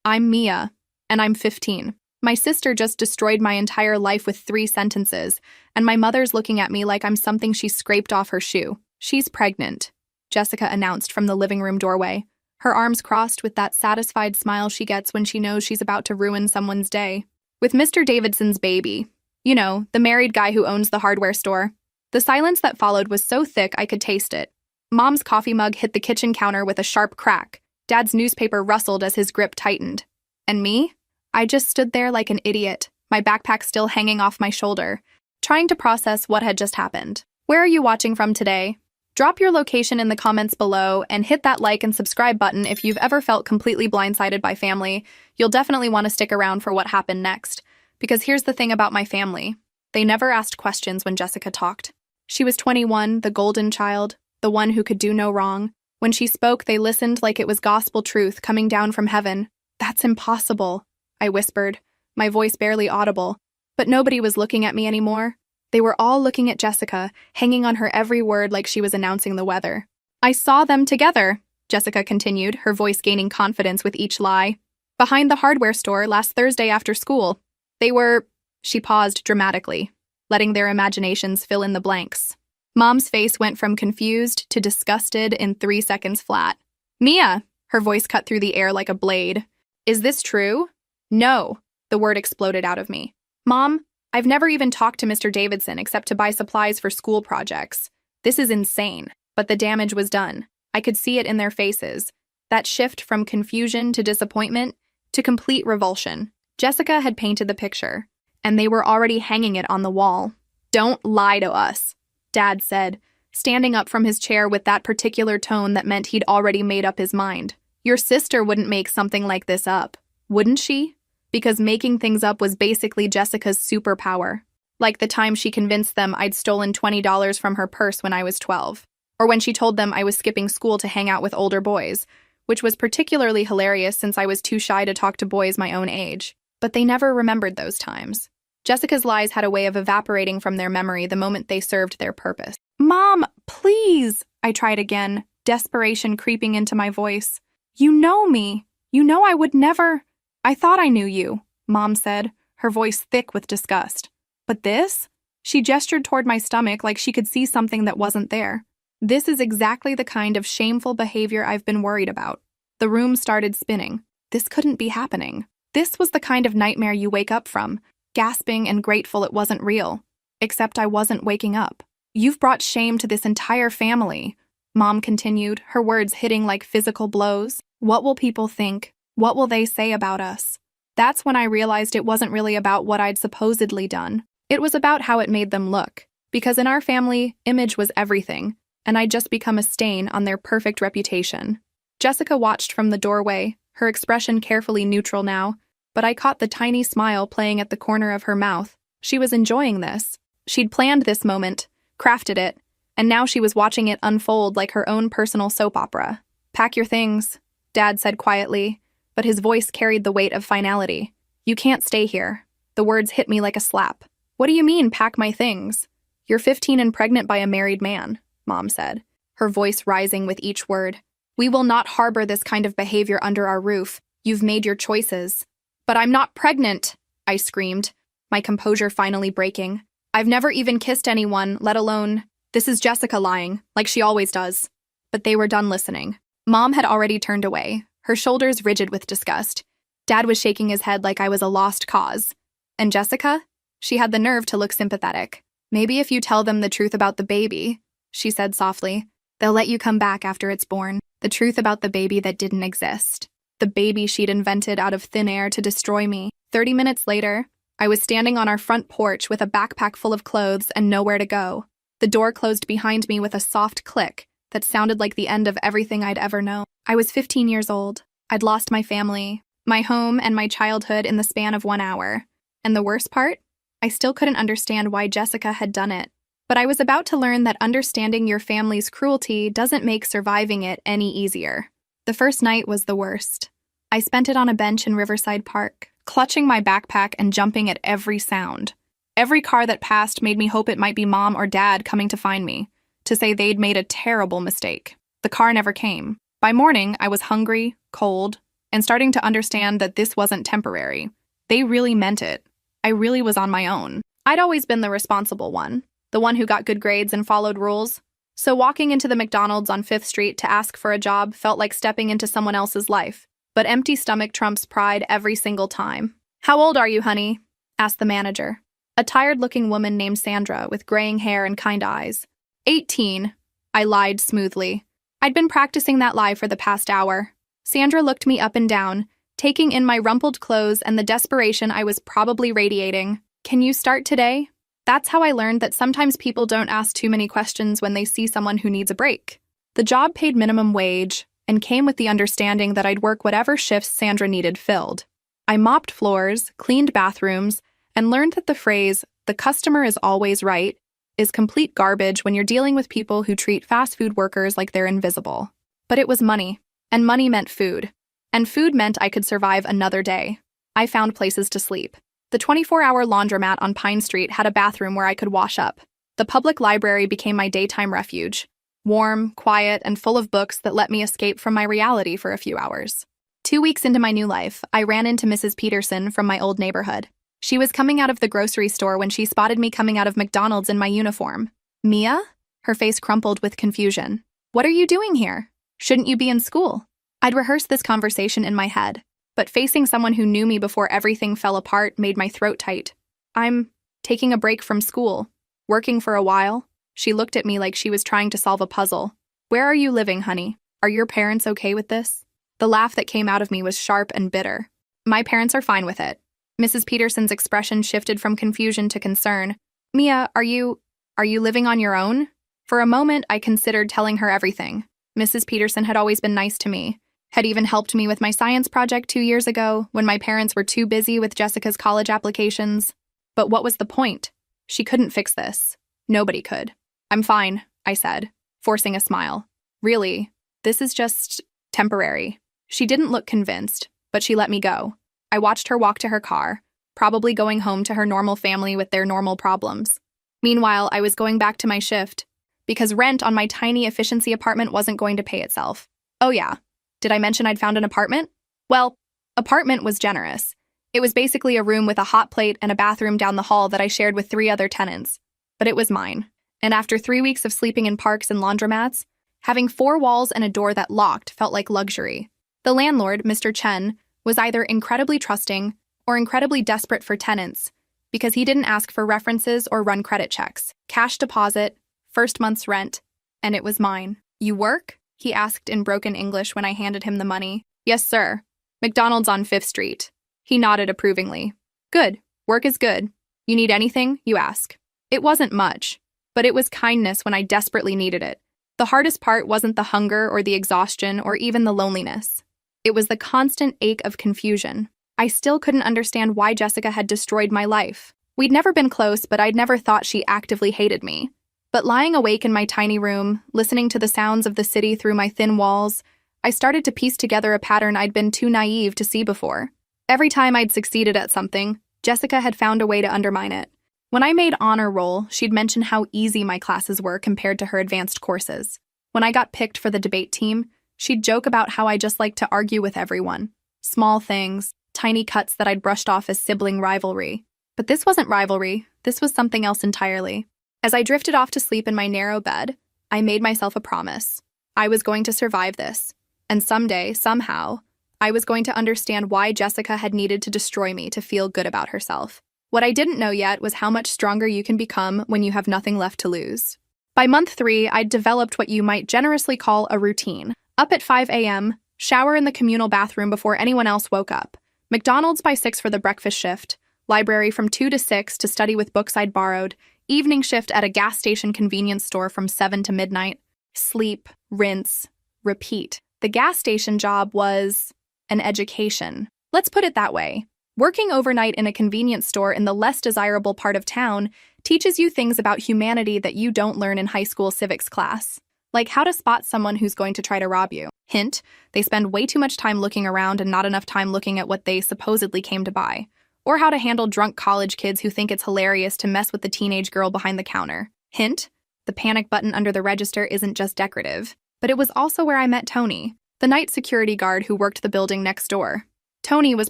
I'm Mia, and I'm 15. My sister just destroyed my entire life with 3 sentences, and my mother's looking at me like I'm something she scraped off her shoe. She's pregnant, Jessica announced from the living room doorway, her arms crossed with that satisfied smile she gets when she knows she's about to ruin someone's day. With Mr. Davidson's baby. You know, the married guy who owns the hardware store. The silence that followed was so thick I could taste it. Mom's coffee mug hit the kitchen counter with a sharp crack. Dad's newspaper rustled as his grip tightened. And me? I just stood there like an idiot, my backpack still hanging off my shoulder, trying to process what had just happened. Where are you watching from today? Drop your location in the comments below and hit that like and subscribe button if you've ever felt completely blindsided by family. You'll definitely want to stick around for what happened next. Because here's the thing about my family. They never asked questions when Jessica talked. She was 21, the golden child, the one who could do no wrong. When she spoke, they listened like it was gospel truth coming down from heaven. That's impossible, I whispered, my voice barely audible. But nobody was looking at me anymore. They were all looking at Jessica, hanging on her every word like she was announcing the weather. I saw them together, Jessica continued, her voice gaining confidence with each lie. Behind the hardware store last Thursday after school. They were… She paused dramatically, letting their imaginations fill in the blanks. Mom's face went from confused to disgusted in 3 seconds flat. Mia, her voice cut through the air like a blade. Is this true? No, the word exploded out of me. Mom, I've never even talked to Mr. Davidson except to buy supplies for school projects. This is insane, but the damage was done. I could see it in their faces. That shift from confusion to disappointment to complete revulsion. Jessica had painted the picture, and they were already hanging it on the wall. Don't lie to us, Dad said, standing up from his chair with that particular tone that meant he'd already made up his mind. Your sister wouldn't make something like this up, wouldn't she? Because making things up was basically Jessica's superpower. Like the time she convinced them I'd stolen $20 from her purse when I was 12. Or when she told them I was skipping school to hang out with older boys, which was particularly hilarious since I was too shy to talk to boys my own age. But they never remembered those times. Jessica's lies had a way of evaporating from their memory the moment they served their purpose. Mom, please, I tried again, desperation creeping into my voice. You know me. You know I would never… I thought I knew you, Mom said, her voice thick with disgust. But this? She gestured toward my stomach like she could see something that wasn't there. This is exactly the kind of shameful behavior I've been worried about. The room started spinning. This couldn't be happening. This was the kind of nightmare you wake up from, gasping and grateful it wasn't real. Except I wasn't waking up. You've brought shame to this entire family, Mom continued, her words hitting like physical blows. What will people think? What will they say about us? That's when I realized it wasn't really about what I'd supposedly done. It was about how it made them look. Because in our family, image was everything, and I'd just become a stain on their perfect reputation. Jessica watched from the doorway, her expression carefully neutral now, but I caught the tiny smile playing at the corner of her mouth. She was enjoying this. She'd planned this moment, crafted it, and now she was watching it unfold like her own personal soap opera. Pack your things, Dad said quietly, but his voice carried the weight of finality. You can't stay here. The words hit me like a slap. What do you mean, pack my things? You're 15 and pregnant by a married man, Mom said, her voice rising with each word. We will not harbor this kind of behavior under our roof. You've made your choices. But I'm not pregnant, I screamed, my composure finally breaking. I've never even kissed anyone, let alone… This is Jessica lying, like she always does. But they were done listening. Mom had already turned away, her shoulders rigid with disgust. Dad was shaking his head like I was a lost cause. And Jessica? She had the nerve to look sympathetic. Maybe if you tell them the truth about the baby, she said softly, they'll let you come back after it's born. The truth about the baby that didn't exist. The baby she'd invented out of thin air to destroy me. 30 minutes later, I was standing on our front porch with a backpack full of clothes and nowhere to go. The door closed behind me with a soft click that sounded like the end of everything I'd ever known. I was 15 years old. I'd lost my family, my home, and my childhood in the span of 1 hour. And the worst part? I still couldn't understand why Jessica had done it. But I was about to learn that understanding your family's cruelty doesn't make surviving it any easier. The first night was the worst. I spent it on a bench in Riverside Park, clutching my backpack and jumping at every sound. Every car that passed made me hope it might be Mom or Dad coming to find me, to say they'd made a terrible mistake. The car never came. By morning, I was hungry, cold, and starting to understand that this wasn't temporary. They really meant it. I really was on my own. I'd always been the responsible one, the one who got good grades and followed rules. So walking into the McDonald's on 5th Street to ask for a job felt like stepping into someone else's life. But empty stomach trumps pride every single time. "How old are you, honey?" asked the manager. A tired-looking woman named Sandra with graying hair and kind eyes. 18, I lied smoothly. I'd been practicing that lie for the past hour. Sandra looked me up and down, taking in my rumpled clothes and the desperation I was probably radiating. "Can you start today?" That's how I learned that sometimes people don't ask too many questions when they see someone who needs a break. The job paid minimum wage and came with the understanding that I'd work whatever shifts Sandra needed filled. I mopped floors, cleaned bathrooms, and learned that the phrase, "the customer is always right," is complete garbage when you're dealing with people who treat fast food workers like they're invisible. But it was money, and money meant food. And food meant I could survive another day. I found places to sleep. The 24-hour laundromat on Pine Street had a bathroom where I could wash up. The public library became my daytime refuge. Warm, quiet, and full of books that let me escape from my reality for a few hours. 2 weeks into my new life, I ran into Mrs. Peterson from my old neighborhood. She was coming out of the grocery store when she spotted me coming out of McDonald's in my uniform. "Mia?" Her face crumpled with confusion. "What are you doing here? Shouldn't you be in school?" I'd rehearsed this conversation in my head, but facing someone who knew me before everything fell apart made my throat tight. "I'm taking a break from school. Working for a while." She looked at me like she was trying to solve a puzzle. "Where are you living, honey? Are your parents okay with this?" The laugh that came out of me was sharp and bitter. "My parents are fine with it." Mrs. Peterson's expression shifted from confusion to concern. "Mia, are you living on your own?" For a moment, I considered telling her everything. Mrs. Peterson had always been nice to me, had even helped me with my science project 2 years ago when my parents were too busy with Jessica's college applications. But what was the point? She couldn't fix this. Nobody could. "I'm fine," I said, forcing a smile. "Really, this is just temporary." She didn't look convinced, but she let me go. I watched her walk to her car, probably going home to her normal family with their normal problems. Meanwhile, I was going back to my shift, because rent on my tiny efficiency apartment wasn't going to pay itself. Oh yeah, did I mention I'd found an apartment? Well, apartment was generous. It was basically a room with a hot plate and a bathroom down the hall that I shared with 3 other tenants. But it was mine. And after 3 weeks of sleeping in parks and laundromats, having 4 walls and a door that locked felt like luxury. The landlord, Mr. Chen, was either incredibly trusting or incredibly desperate for tenants because he didn't ask for references or run credit checks. Cash deposit, first month's rent, and it was mine. "You work?" he asked in broken English when I handed him the money. "Yes, sir. McDonald's on 5th Street. He nodded approvingly. "Good. Work is good. You need anything, you ask." It wasn't much, but it was kindness when I desperately needed it. The hardest part wasn't the hunger or the exhaustion or even the loneliness. It was the constant ache of confusion. I still couldn't understand why Jessica had destroyed my life. We'd never been close, but I'd never thought she actively hated me. But lying awake in my tiny room, listening to the sounds of the city through my thin walls, I started to piece together a pattern I'd been too naive to see before. Every time I'd succeeded at something, Jessica had found a way to undermine it. When I made honor roll, she'd mention how easy my classes were compared to her advanced courses. When I got picked for the debate team, she'd joke about how I just liked to argue with everyone. Small things, tiny cuts that I'd brushed off as sibling rivalry. But this wasn't rivalry, this was something else entirely. As I drifted off to sleep in my narrow bed, I made myself a promise. I was going to survive this. And someday, somehow, I was going to understand why Jessica had needed to destroy me to feel good about herself. What I didn't know yet was how much stronger you can become when you have nothing left to lose. By month 3, I'd developed what you might generously call a routine. Up at 5 a.m., shower in the communal bathroom before anyone else woke up. McDonald's by 6 for the breakfast shift. Library from 2 to 6 to study with books I'd borrowed. Evening shift at a gas station convenience store from 7 to midnight. Sleep, rinse, repeat. The gas station job was an education. Let's put it that way. Working overnight in a convenience store in the less desirable part of town teaches you things about humanity that you don't learn in high school civics class. Like how to spot someone who's going to try to rob you. Hint, they spend way too much time looking around and not enough time looking at what they supposedly came to buy. Or how to handle drunk college kids who think it's hilarious to mess with the teenage girl behind the counter. Hint, the panic button under the register isn't just decorative, but it was also where I met Tony, the night security guard who worked the building next door. Tony was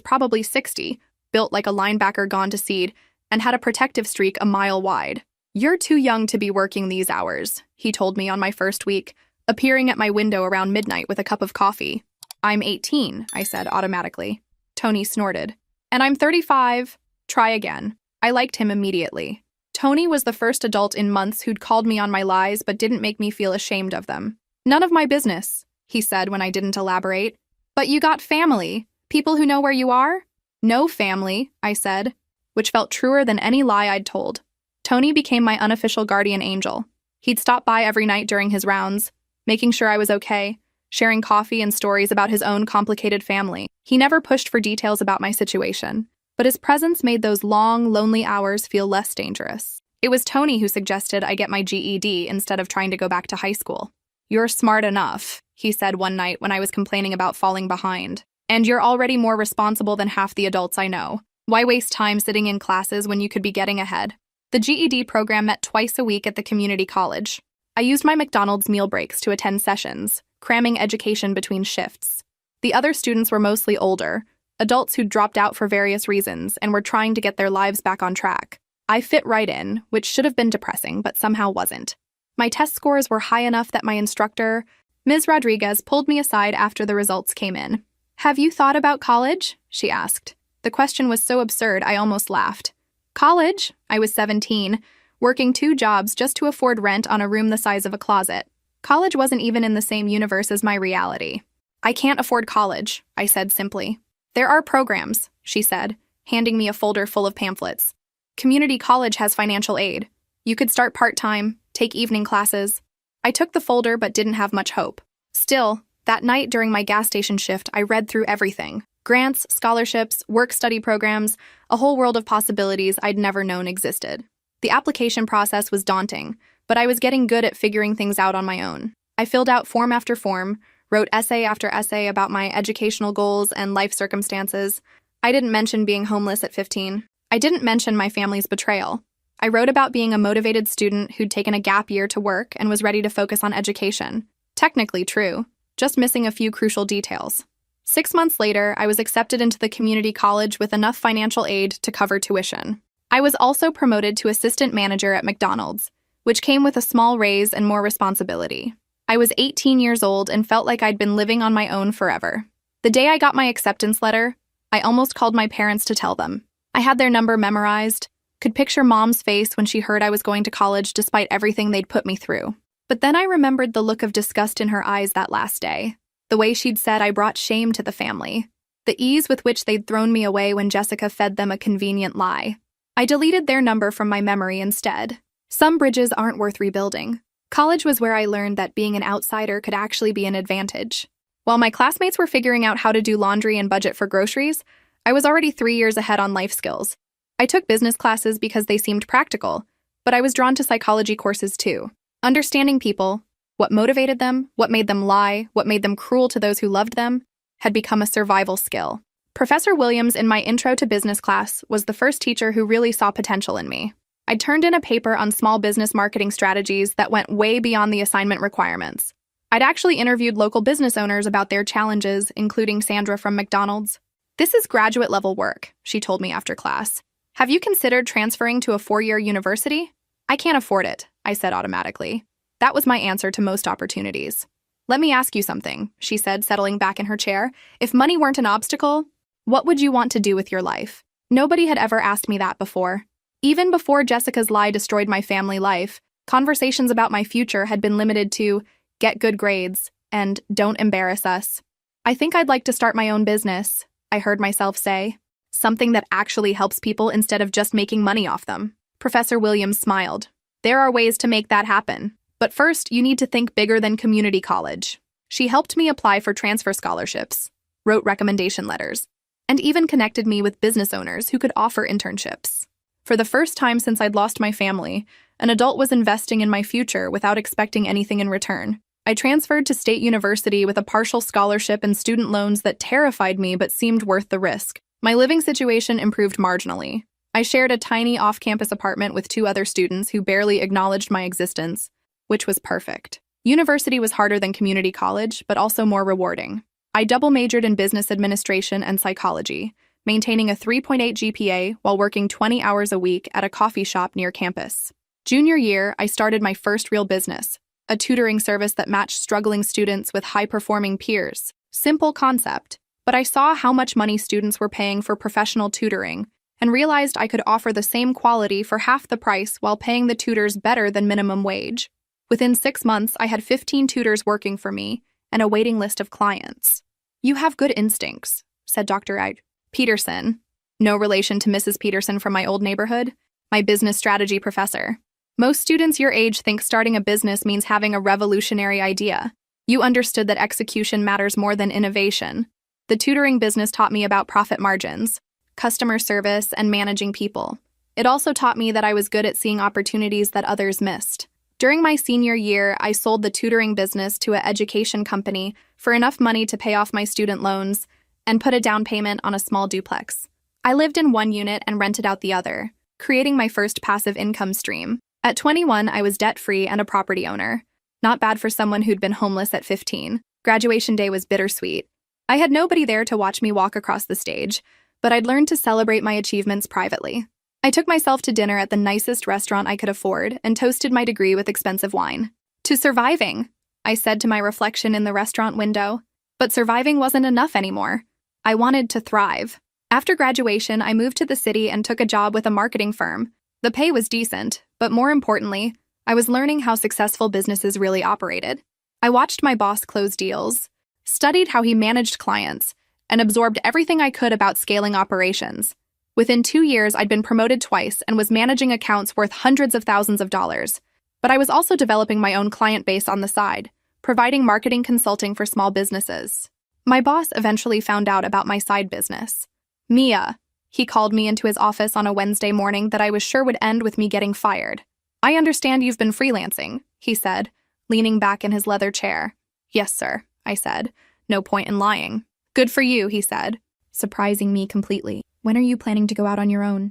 probably 60, built like a linebacker gone to seed, and had a protective streak a mile wide. "You're too young to be working these hours," he told me on my first week, appearing at my window around midnight with a cup of coffee. "I'm 18, I said automatically. Tony snorted. "And I'm 35. Try again." I liked him immediately. Tony was the first adult in months who'd called me on my lies but didn't make me feel ashamed of them. "None of my business," he said when I didn't elaborate. "But you got family. People who know where you are?" "No family," I said, which felt truer than any lie I'd told. Tony became my unofficial guardian angel. He'd stop by every night during his rounds, making sure I was okay, sharing coffee and stories about his own complicated family. He never pushed for details about my situation, but his presence made those long, lonely hours feel less dangerous. It was Tony who suggested I get my GED instead of trying to go back to high school. "You're smart enough," he said one night when I was complaining about falling behind. "And you're already more responsible than half the adults I know. Why waste time sitting in classes when you could be getting ahead?" The GED program met twice a week at the community college. I used my McDonald's meal breaks to attend sessions, cramming education between shifts. The other students were mostly older, adults who'd dropped out for various reasons and were trying to get their lives back on track. I fit right in, which should have been depressing, but somehow wasn't. My test scores were high enough that my instructor, Ms. Rodriguez, pulled me aside after the results came in. "Have you thought about college?" she asked. The question was so absurd I almost laughed. College? I was 17, working 2 jobs just to afford rent on a room the size of a closet. College wasn't even in the same universe as my reality. "I can't afford college," I said simply. "There are programs," she said, handing me a folder full of pamphlets. "Community college has financial aid. You could start part-time, take evening classes." I took the folder but didn't have much hope. Still, that night during my gas station shift, I read through everything. Grants, scholarships, work-study programs, a whole world of possibilities I'd never known existed. The application process was daunting, but I was getting good at figuring things out on my own. I filled out form after form, wrote essay after essay about my educational goals and life circumstances. I didn't mention being homeless at 15. I didn't mention my family's betrayal. I wrote about being a motivated student who'd taken a gap year to work and was ready to focus on education. Technically true, just missing a few crucial details. 6 months later, I was accepted into the community college with enough financial aid to cover tuition. I was also promoted to assistant manager at McDonald's, which came with a small raise and more responsibility. I was 18 years old and felt like I'd been living on my own forever. The day I got my acceptance letter, I almost called my parents to tell them. I had their number memorized, could picture Mom's face when she heard I was going to college despite everything they'd put me through. But then I remembered the look of disgust in her eyes that last day. The way she'd said I brought shame to the family. The ease with which they'd thrown me away when Jessica fed them a convenient lie. I deleted their number from my memory instead. Some bridges aren't worth rebuilding. College was where I learned that being an outsider could actually be an advantage. While my classmates were figuring out how to do laundry and budget for groceries, I was already 3 years ahead on life skills. I took business classes because they seemed practical, but I was drawn to psychology courses too. Understanding people, what motivated them, what made them lie, what made them cruel to those who loved them, had become a survival skill. Professor Williams in my Intro to Business class was the first teacher who really saw potential in me. I turned in a paper on small business marketing strategies that went way beyond the assignment requirements. I'd actually interviewed local business owners about their challenges, including Sandra from McDonald's. "This is graduate-level work," she told me after class. "Have you considered transferring to a 4-year university?" "I can't afford it," I said automatically. That was my answer to most opportunities. "Let me ask you something," she said, settling back in her chair. "If money weren't an obstacle, what would you want to do with your life?" Nobody had ever asked me that before. Even before Jessica's lie destroyed my family life, conversations about my future had been limited to "get good grades" and "don't embarrass us." "I think I'd like to start my own business," I heard myself say. "Something that actually helps people instead of just making money off them." Professor Williams smiled. "There are ways to make that happen. But first, you need to think bigger than community college." She helped me apply for transfer scholarships, wrote recommendation letters, and even connected me with business owners who could offer internships. For the first time since I'd lost my family, an adult was investing in my future without expecting anything in return. I transferred to State University with a partial scholarship and student loans that terrified me but seemed worth the risk. My living situation improved marginally. I shared a tiny off-campus apartment with 2 other students who barely acknowledged my existence, which was perfect. University was harder than community college, but also more rewarding. I double majored in business administration and psychology, maintaining a 3.8 GPA while working 20 hours a week at a coffee shop near campus. Junior year, I started my first real business, a tutoring service that matched struggling students with high-performing peers. Simple concept, but I saw how much money students were paying for professional tutoring and realized I could offer the same quality for half the price while paying the tutors better than minimum wage. Within 6 months, I had 15 tutors working for me and a waiting list of clients. "You have good instincts," said Dr. Peterson, no relation to Mrs. Peterson from my old neighborhood, my business strategy professor. "Most students your age think starting a business means having a revolutionary idea. You understood that execution matters more than innovation. The tutoring business taught me about profit margins, customer service, and managing people. It also taught me that I was good at seeing opportunities that others missed. During my senior year, I sold the tutoring business to an education company for enough money to pay off my student loans and put a down payment on a small duplex. I lived in one unit and rented out the other, creating my first passive income stream. At 21, I was debt-free and a property owner. Not bad for someone who'd been homeless at 15. Graduation day was bittersweet. I had nobody there to watch me walk across the stage, but I'd learned to celebrate my achievements privately. I took myself to dinner at the nicest restaurant I could afford and toasted my degree with expensive wine. "To surviving," I said to my reflection in the restaurant window. But surviving wasn't enough anymore. I wanted to thrive. After graduation, I moved to the city and took a job with a marketing firm. The pay was decent, but more importantly, I was learning how successful businesses really operated. I watched my boss close deals, studied how he managed clients, and absorbed everything I could about scaling operations. Within 2 years, I'd been promoted twice and was managing accounts worth hundreds of thousands of dollars. But I was also developing my own client base on the side, providing marketing consulting for small businesses. My boss eventually found out about my side business. "Mia," he called me into his office on a Wednesday morning that I was sure would end with me getting fired. "I understand you've been freelancing," he said, leaning back in his leather chair. "Yes, sir," I said. "No point in lying." "Good for you," he said, surprising me completely. "When are you planning to go out on your own?"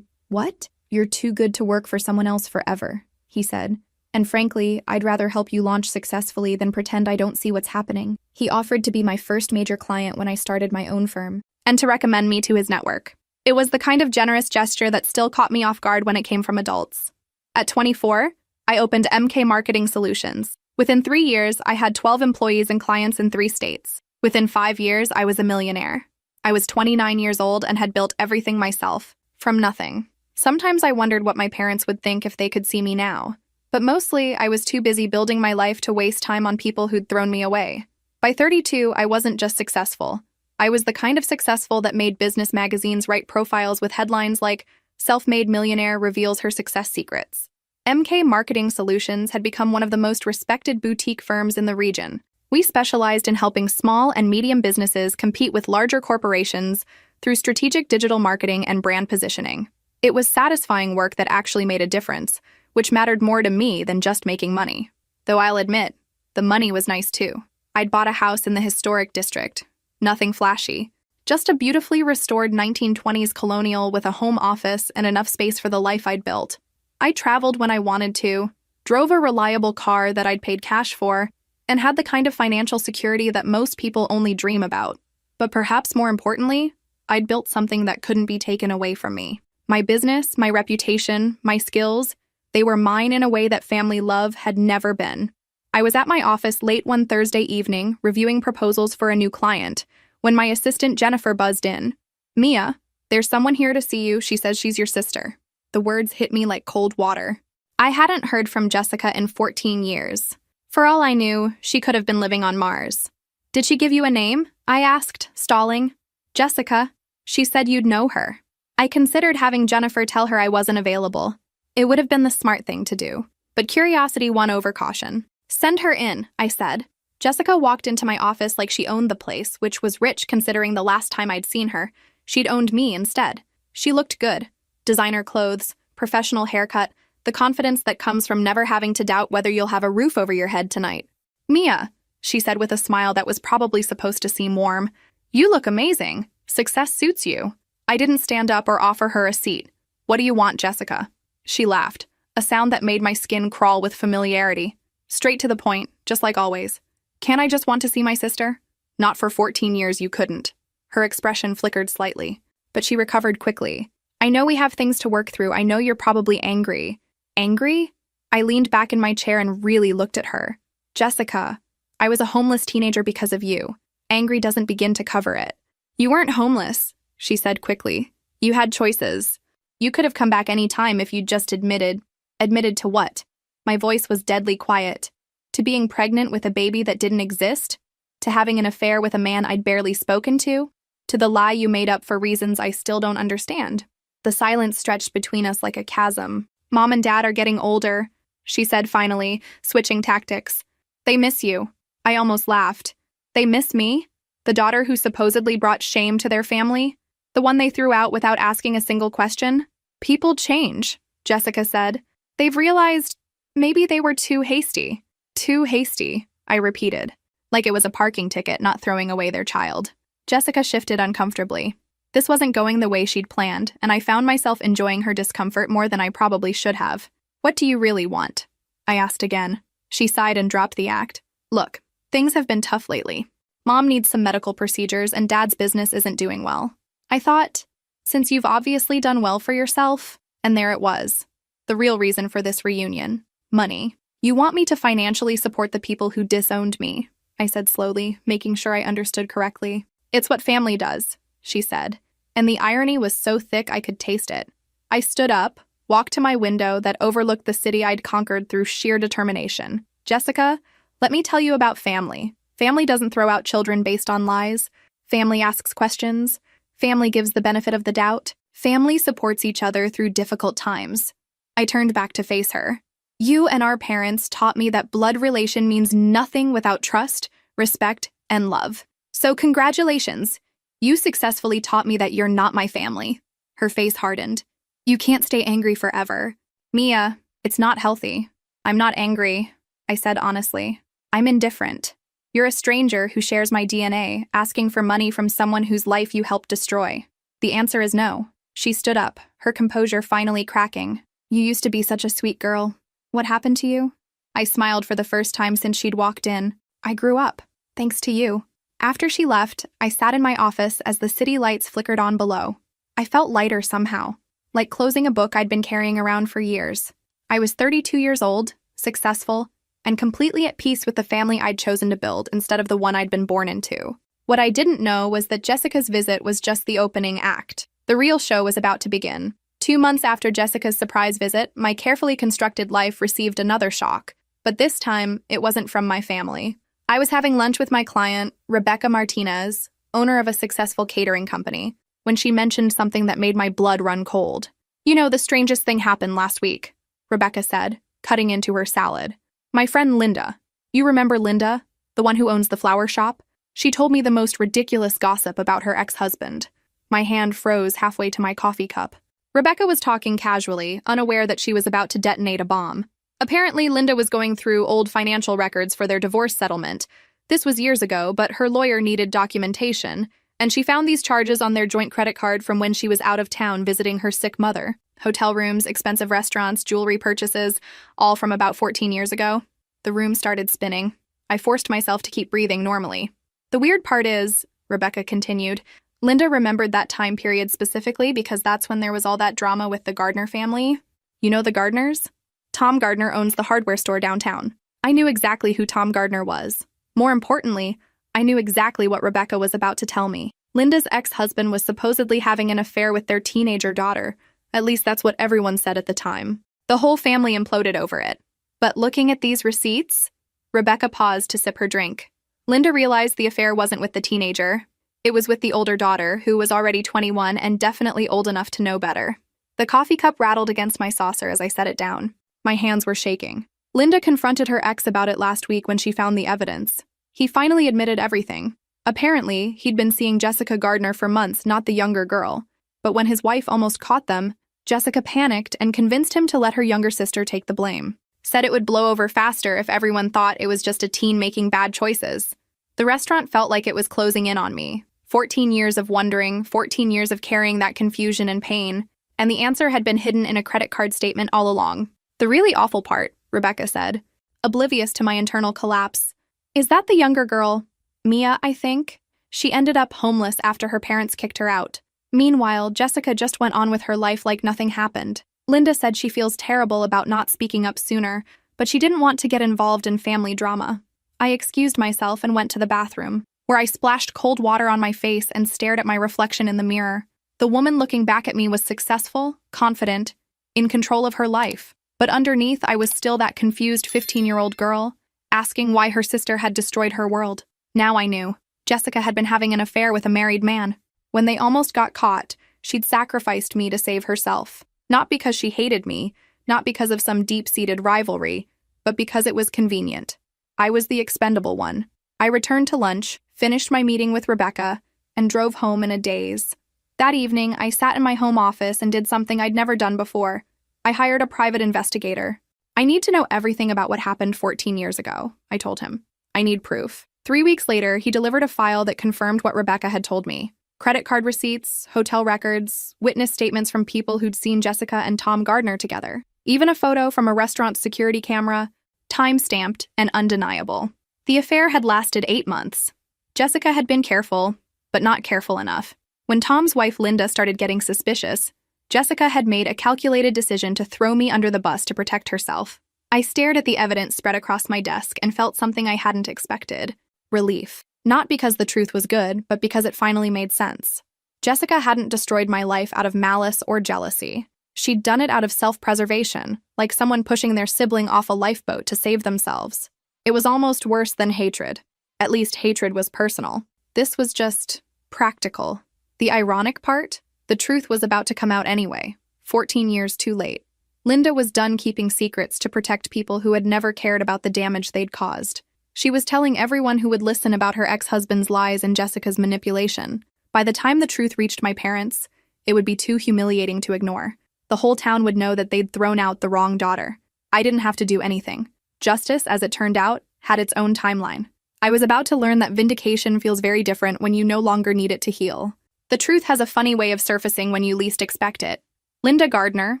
What? "You're too good to work for someone else forever," he said. "And frankly, I'd rather help you launch successfully than pretend I don't see what's happening." He offered to be my first major client when I started my own firm, and to recommend me to his network. It was the kind of generous gesture that still caught me off guard when it came from adults. At 24, I opened MK Marketing Solutions. Within 3 years, I had 12 employees and clients in 3 states. Within 5 years, I was a millionaire. I was 29 years old and had built everything myself, from nothing. Sometimes I wondered what my parents would think if they could see me now. But mostly, I was too busy building my life to waste time on people who'd thrown me away. By 32, I wasn't just successful. I was the kind of successful that made business magazines write profiles with headlines like, "Self-made millionaire reveals her success secrets." MK Marketing Solutions had become one of the most respected boutique firms in the region. We specialized in helping small and medium businesses compete with larger corporations through strategic digital marketing and brand positioning. It was satisfying work that actually made a difference, which mattered more to me than just making money. Though I'll admit, the money was nice too. I'd bought a house in the historic district. Nothing flashy. Just a beautifully restored 1920s colonial with a home office and enough space for the life I'd built. I traveled when I wanted to, drove a reliable car that I'd paid cash for, and had the kind of financial security that most people only dream about. But perhaps more importantly, I'd built something that couldn't be taken away from me. My business, my reputation, my skills, they were mine in a way that family love had never been. I was at my office late one Thursday evening, reviewing proposals for a new client, when my assistant Jennifer buzzed in. "Mia, there's someone here to see you. She says she's your sister." The words hit me like cold water. I hadn't heard from Jessica in 14 years. For all I knew, she could have been living on Mars. "Did she give you a name?" I asked, stalling. "Jessica. She said you'd know her." I considered having Jennifer tell her I wasn't available. It would have been the smart thing to do, but curiosity won over caution. "Send her in," I said. Jessica walked into my office like she owned the place, which was rich considering the last time I'd seen her. She'd owned me instead. She looked good. Designer clothes, professional haircut, the confidence that comes from never having to doubt whether you'll have a roof over your head tonight. "Mia," she said with a smile that was probably supposed to seem warm, "you look amazing. Success suits you." I didn't stand up or offer her a seat. "What do you want, Jessica?" She laughed, a sound that made my skin crawl with familiarity. Straight to the point, just like always. Can't I just want to see my sister? Not for 14 years you couldn't. Her expression flickered slightly, but she recovered quickly. I know we have things to work through. I know you're probably angry. Angry? I leaned back in my chair and really looked at her. Jessica, I was a homeless teenager because of you. Angry doesn't begin to cover it. You weren't homeless, she said quickly. You had choices. You could have come back any time if you'd just admitted. Admitted to what? My voice was deadly quiet. To being pregnant with a baby that didn't exist? To having an affair with a man I'd barely spoken to? To the lie you made up for reasons I still don't understand? The silence stretched between us like a chasm. Mom and Dad are getting older, she said finally, switching tactics. They miss you. I almost laughed. They miss me? The daughter who supposedly brought shame to their family? The one they threw out without asking a single question? People change, Jessica said. They've realized maybe they were too hasty. Too hasty, I repeated, like it was a parking ticket, not throwing away their child. Jessica shifted uncomfortably. This wasn't going the way she'd planned, and I found myself enjoying her discomfort more than I probably should have. What do you really want? I asked again. She sighed and dropped the act. Look, things have been tough lately. Mom needs some medical procedures, and Dad's business isn't doing well. I thought, since you've obviously done well for yourself, and there it was. The real reason for this reunion. Money. You want me to financially support the people who disowned me, I said slowly, making sure I understood correctly. It's what family does, she said, and the irony was so thick I could taste it. I stood up, walked to my window that overlooked the city I'd conquered through sheer determination. Jessica, let me tell you about family. Family doesn't throw out children based on lies. Family asks questions. Family gives the benefit of the doubt. Family supports each other through difficult times. I turned back to face her. You and our parents taught me that blood relation means nothing without trust, respect, and love. So congratulations. You successfully taught me that you're not my family. Her face hardened. You can't stay angry forever. Mia, it's not healthy. I'm not angry, I said honestly. I'm indifferent. You're a stranger who shares my DNA, asking for money from someone whose life you helped destroy. The answer is no. She stood up, her composure finally cracking. You used to be such a sweet girl. What happened to you? I smiled for the first time since she'd walked in. I grew up, thanks to you. After she left, I sat in my office as the city lights flickered on below. I felt lighter somehow, like closing a book I'd been carrying around for years. I was 32 years old, successful, and completely at peace with the family I'd chosen to build instead of the one I'd been born into. What I didn't know was that Jessica's visit was just the opening act. The real show was about to begin. 2 months after Jessica's surprise visit, my carefully constructed life received another shock, but this time, it wasn't from my family. I was having lunch with my client, Rebecca Martinez, owner of a successful catering company, when she mentioned something that made my blood run cold. You know, the strangest thing happened last week, Rebecca said, cutting into her salad. My friend Linda. You remember Linda, the one who owns the flower shop? She told me the most ridiculous gossip about her ex-husband. My hand froze halfway to my coffee cup. Rebecca was talking casually, unaware that she was about to detonate a bomb. Apparently, Linda was going through old financial records for their divorce settlement. This was years ago, but her lawyer needed documentation, and she found these charges on their joint credit card from when she was out of town visiting her sick mother. Hotel rooms, expensive restaurants, jewelry purchases, all from about 14 years ago. The room started spinning. I forced myself to keep breathing normally. The weird part is, Rebecca continued, Linda remembered that time period specifically because that's when there was all that drama with the Gardner family. You know the Gardners? Tom Gardner owns the hardware store downtown. I knew exactly who Tom Gardner was. More importantly, I knew exactly what Rebecca was about to tell me. Linda's ex-husband was supposedly having an affair with their teenager daughter. At least that's what everyone said at the time. The whole family imploded over it. But looking at these receipts, Rebecca paused to sip her drink. Linda realized the affair wasn't with the teenager. It was with the older daughter, who was already 21 and definitely old enough to know better. The coffee cup rattled against my saucer as I set it down. My hands were shaking. Linda confronted her ex about it last week when she found the evidence. He finally admitted everything. Apparently, he'd been seeing Jessica Gardner for months, not the younger girl. But when his wife almost caught them, Jessica panicked and convinced him to let her younger sister take the blame. Said it would blow over faster if everyone thought it was just a teen making bad choices. The restaurant felt like it was closing in on me. 14 years of wondering, 14 years of carrying that confusion and pain, and the answer had been hidden in a credit card statement all along. The really awful part, Rebecca said, oblivious to my internal collapse. Is that the younger girl? Mia, I think? She ended up homeless after her parents kicked her out. Meanwhile, Jessica just went on with her life like nothing happened. Linda said she feels terrible about not speaking up sooner, but she didn't want to get involved in family drama. I excused myself and went to the bathroom, where I splashed cold water on my face and stared at my reflection in the mirror. The woman looking back at me was successful, confident, in control of her life. But underneath, I was still that confused 15-year-old girl, asking why her sister had destroyed her world. Now I knew. Jessica had been having an affair with a married man. When they almost got caught, she'd sacrificed me to save herself. Not because she hated me, not because of some deep-seated rivalry, but because it was convenient. I was the expendable one. I returned to lunch, finished my meeting with Rebecca, and drove home in a daze. That evening, I sat in my home office and did something I'd never done before. I hired a private investigator. I need to know everything about what happened 14 years ago, I told him. I need proof. 3 weeks later, he delivered a file that confirmed what Rebecca had told me. Credit card receipts, hotel records, witness statements from people who'd seen Jessica and Tom Gardner together. Even a photo from a restaurant's security camera, time-stamped and undeniable. The affair had lasted 8 months. Jessica had been careful, but not careful enough. When Tom's wife Linda started getting suspicious, Jessica had made a calculated decision to throw me under the bus to protect herself. I stared at the evidence spread across my desk and felt something I hadn't expected. Relief. Not because the truth was good, but because it finally made sense. Jessica hadn't destroyed my life out of malice or jealousy. She'd done it out of self-preservation, like someone pushing their sibling off a lifeboat to save themselves. It was almost worse than hatred. At least hatred was personal. This was just practical. The ironic part? The truth was about to come out anyway, 14 years too late. Linda was done keeping secrets to protect people who had never cared about the damage they'd caused. She was telling everyone who would listen about her ex-husband's lies and Jessica's manipulation. By the time the truth reached my parents, it would be too humiliating to ignore. The whole town would know that they'd thrown out the wrong daughter. I didn't have to do anything. Justice, as it turned out, had its own timeline. I was about to learn that vindication feels very different when you no longer need it to heal. The truth has a funny way of surfacing when you least expect it. Linda Gardner,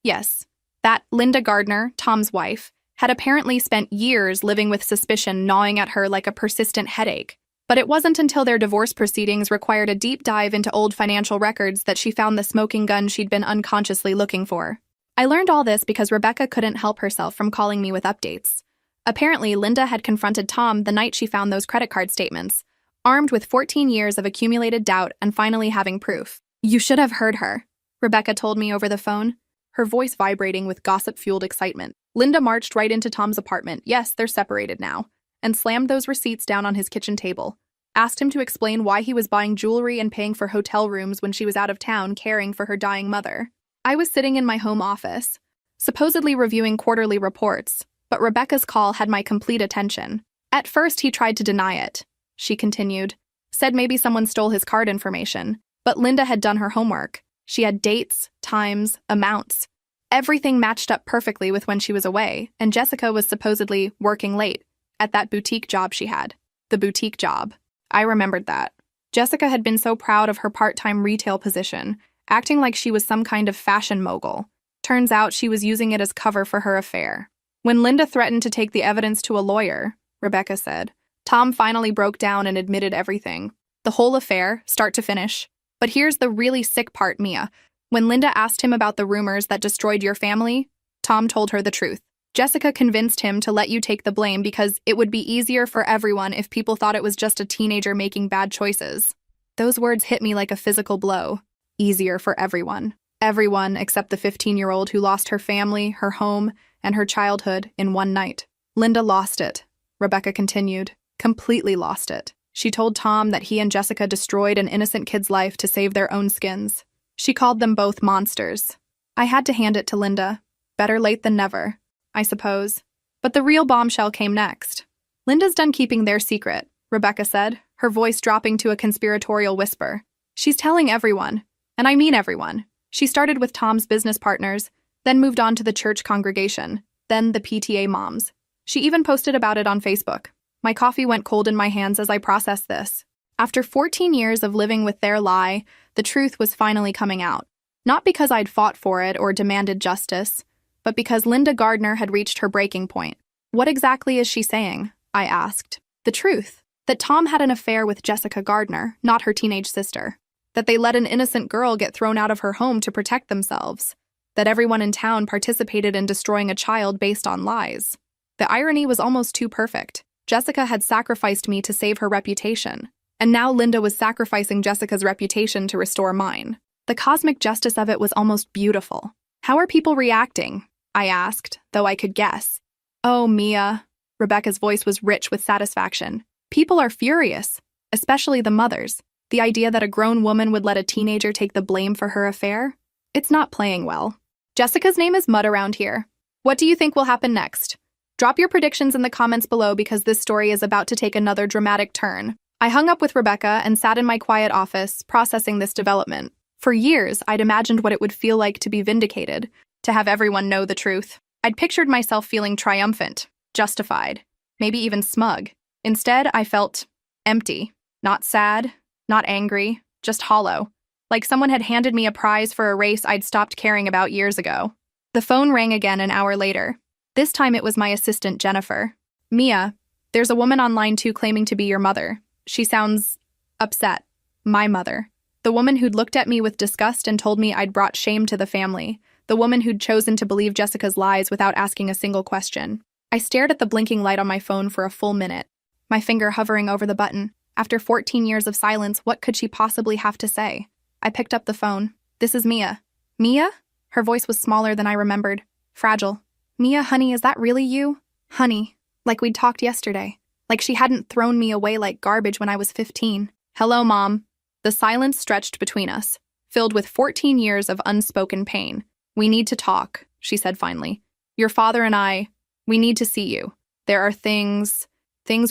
yes, that Linda Gardner, Tom's wife, had apparently spent years living with suspicion gnawing at her like a persistent headache. But it wasn't until their divorce proceedings required a deep dive into old financial records that she found the smoking gun she'd been unconsciously looking for. I learned all this because Rebecca couldn't help herself from calling me with updates. Apparently, Linda had confronted Tom the night she found those credit card statements, armed with 14 years of accumulated doubt and finally having proof. "You should have heard her," Rebecca told me over the phone, her voice vibrating with gossip-fueled excitement. Linda marched right into Tom's apartment, yes, they're separated now, and slammed those receipts down on his kitchen table, asked him to explain why he was buying jewelry and paying for hotel rooms when she was out of town caring for her dying mother. I was sitting in my home office, supposedly reviewing quarterly reports, but Rebecca's call had my complete attention. At first, he tried to deny it. She continued, said maybe someone stole his card information, but Linda had done her homework. She had dates, times, amounts. Everything matched up perfectly with when she was away, and Jessica was supposedly working late at that boutique job she had. The boutique job. I remembered that. Jessica had been so proud of her part-time retail position, acting like she was some kind of fashion mogul. Turns out she was using it as cover for her affair. When Linda threatened to take the evidence to a lawyer, Rebecca said, Tom finally broke down and admitted everything. The whole affair, start to finish. But here's the really sick part, Mia. When Linda asked him about the rumors that destroyed your family, Tom told her the truth. Jessica convinced him to let you take the blame because it would be easier for everyone if people thought it was just a teenager making bad choices. Those words hit me like a physical blow. Easier for everyone. Everyone except the 15-year-old who lost her family, her home, and her childhood in one night. Linda lost it, Rebecca continued. Completely lost it. She told Tom that he and Jessica destroyed an innocent kid's life to save their own skins. She called them both monsters. I had to hand it to Linda. Better late than never, I suppose. But the real bombshell came next. Linda's done keeping their secret, Rebecca said, her voice dropping to a conspiratorial whisper. She's telling everyone, and I mean everyone. She started with Tom's business partners, then moved on to the church congregation, then the PTA moms. She even posted about it on Facebook. My coffee went cold in my hands as I processed this. After 14 years of living with their lie, the truth was finally coming out. Not because I'd fought for it or demanded justice, but because Linda Gardner had reached her breaking point. What exactly is she saying? I asked. The truth. That Tom had an affair with Jessica Gardner, not her teenage sister. That they let an innocent girl get thrown out of her home to protect themselves. That everyone in town participated in destroying a child based on lies. The irony was almost too perfect. Jessica had sacrificed me to save her reputation, and now Linda was sacrificing Jessica's reputation to restore mine. The cosmic justice of it was almost beautiful. How are people reacting? I asked, though I could guess. Oh, Mia. Rebecca's voice was rich with satisfaction. People are furious, especially the mothers. The idea that a grown woman would let a teenager take the blame for her affair? It's not playing well. Jessica's name is mud around here. What do you think will happen next? Drop your predictions in the comments below because this story is about to take another dramatic turn. I hung up with Rebecca and sat in my quiet office, processing this development. For years, I'd imagined what it would feel like to be vindicated, to have everyone know the truth. I'd pictured myself feeling triumphant, justified, maybe even smug. Instead, I felt empty. Not sad, not angry, just hollow. Like someone had handed me a prize for a race I'd stopped caring about years ago. The phone rang again an hour later. This time it was my assistant, Jennifer. Mia, there's a woman online too claiming to be your mother. She sounds upset. My mother. The woman who'd looked at me with disgust and told me I'd brought shame to the family. The woman who'd chosen to believe Jessica's lies without asking a single question. I stared at the blinking light on my phone for a full minute, my finger hovering over the button. After 14 years of silence, what could she possibly have to say? I picked up the phone. This is Mia. Mia? Her voice was smaller than I remembered. Fragile. Mia, honey, is that really you? Honey. Like we'd talked yesterday. Like she hadn't thrown me away like garbage when I was 15. Hello, Mom. The silence stretched between us, filled with 14 years of unspoken pain. We need to talk, she said finally. Your father and I, we need to see you. There are things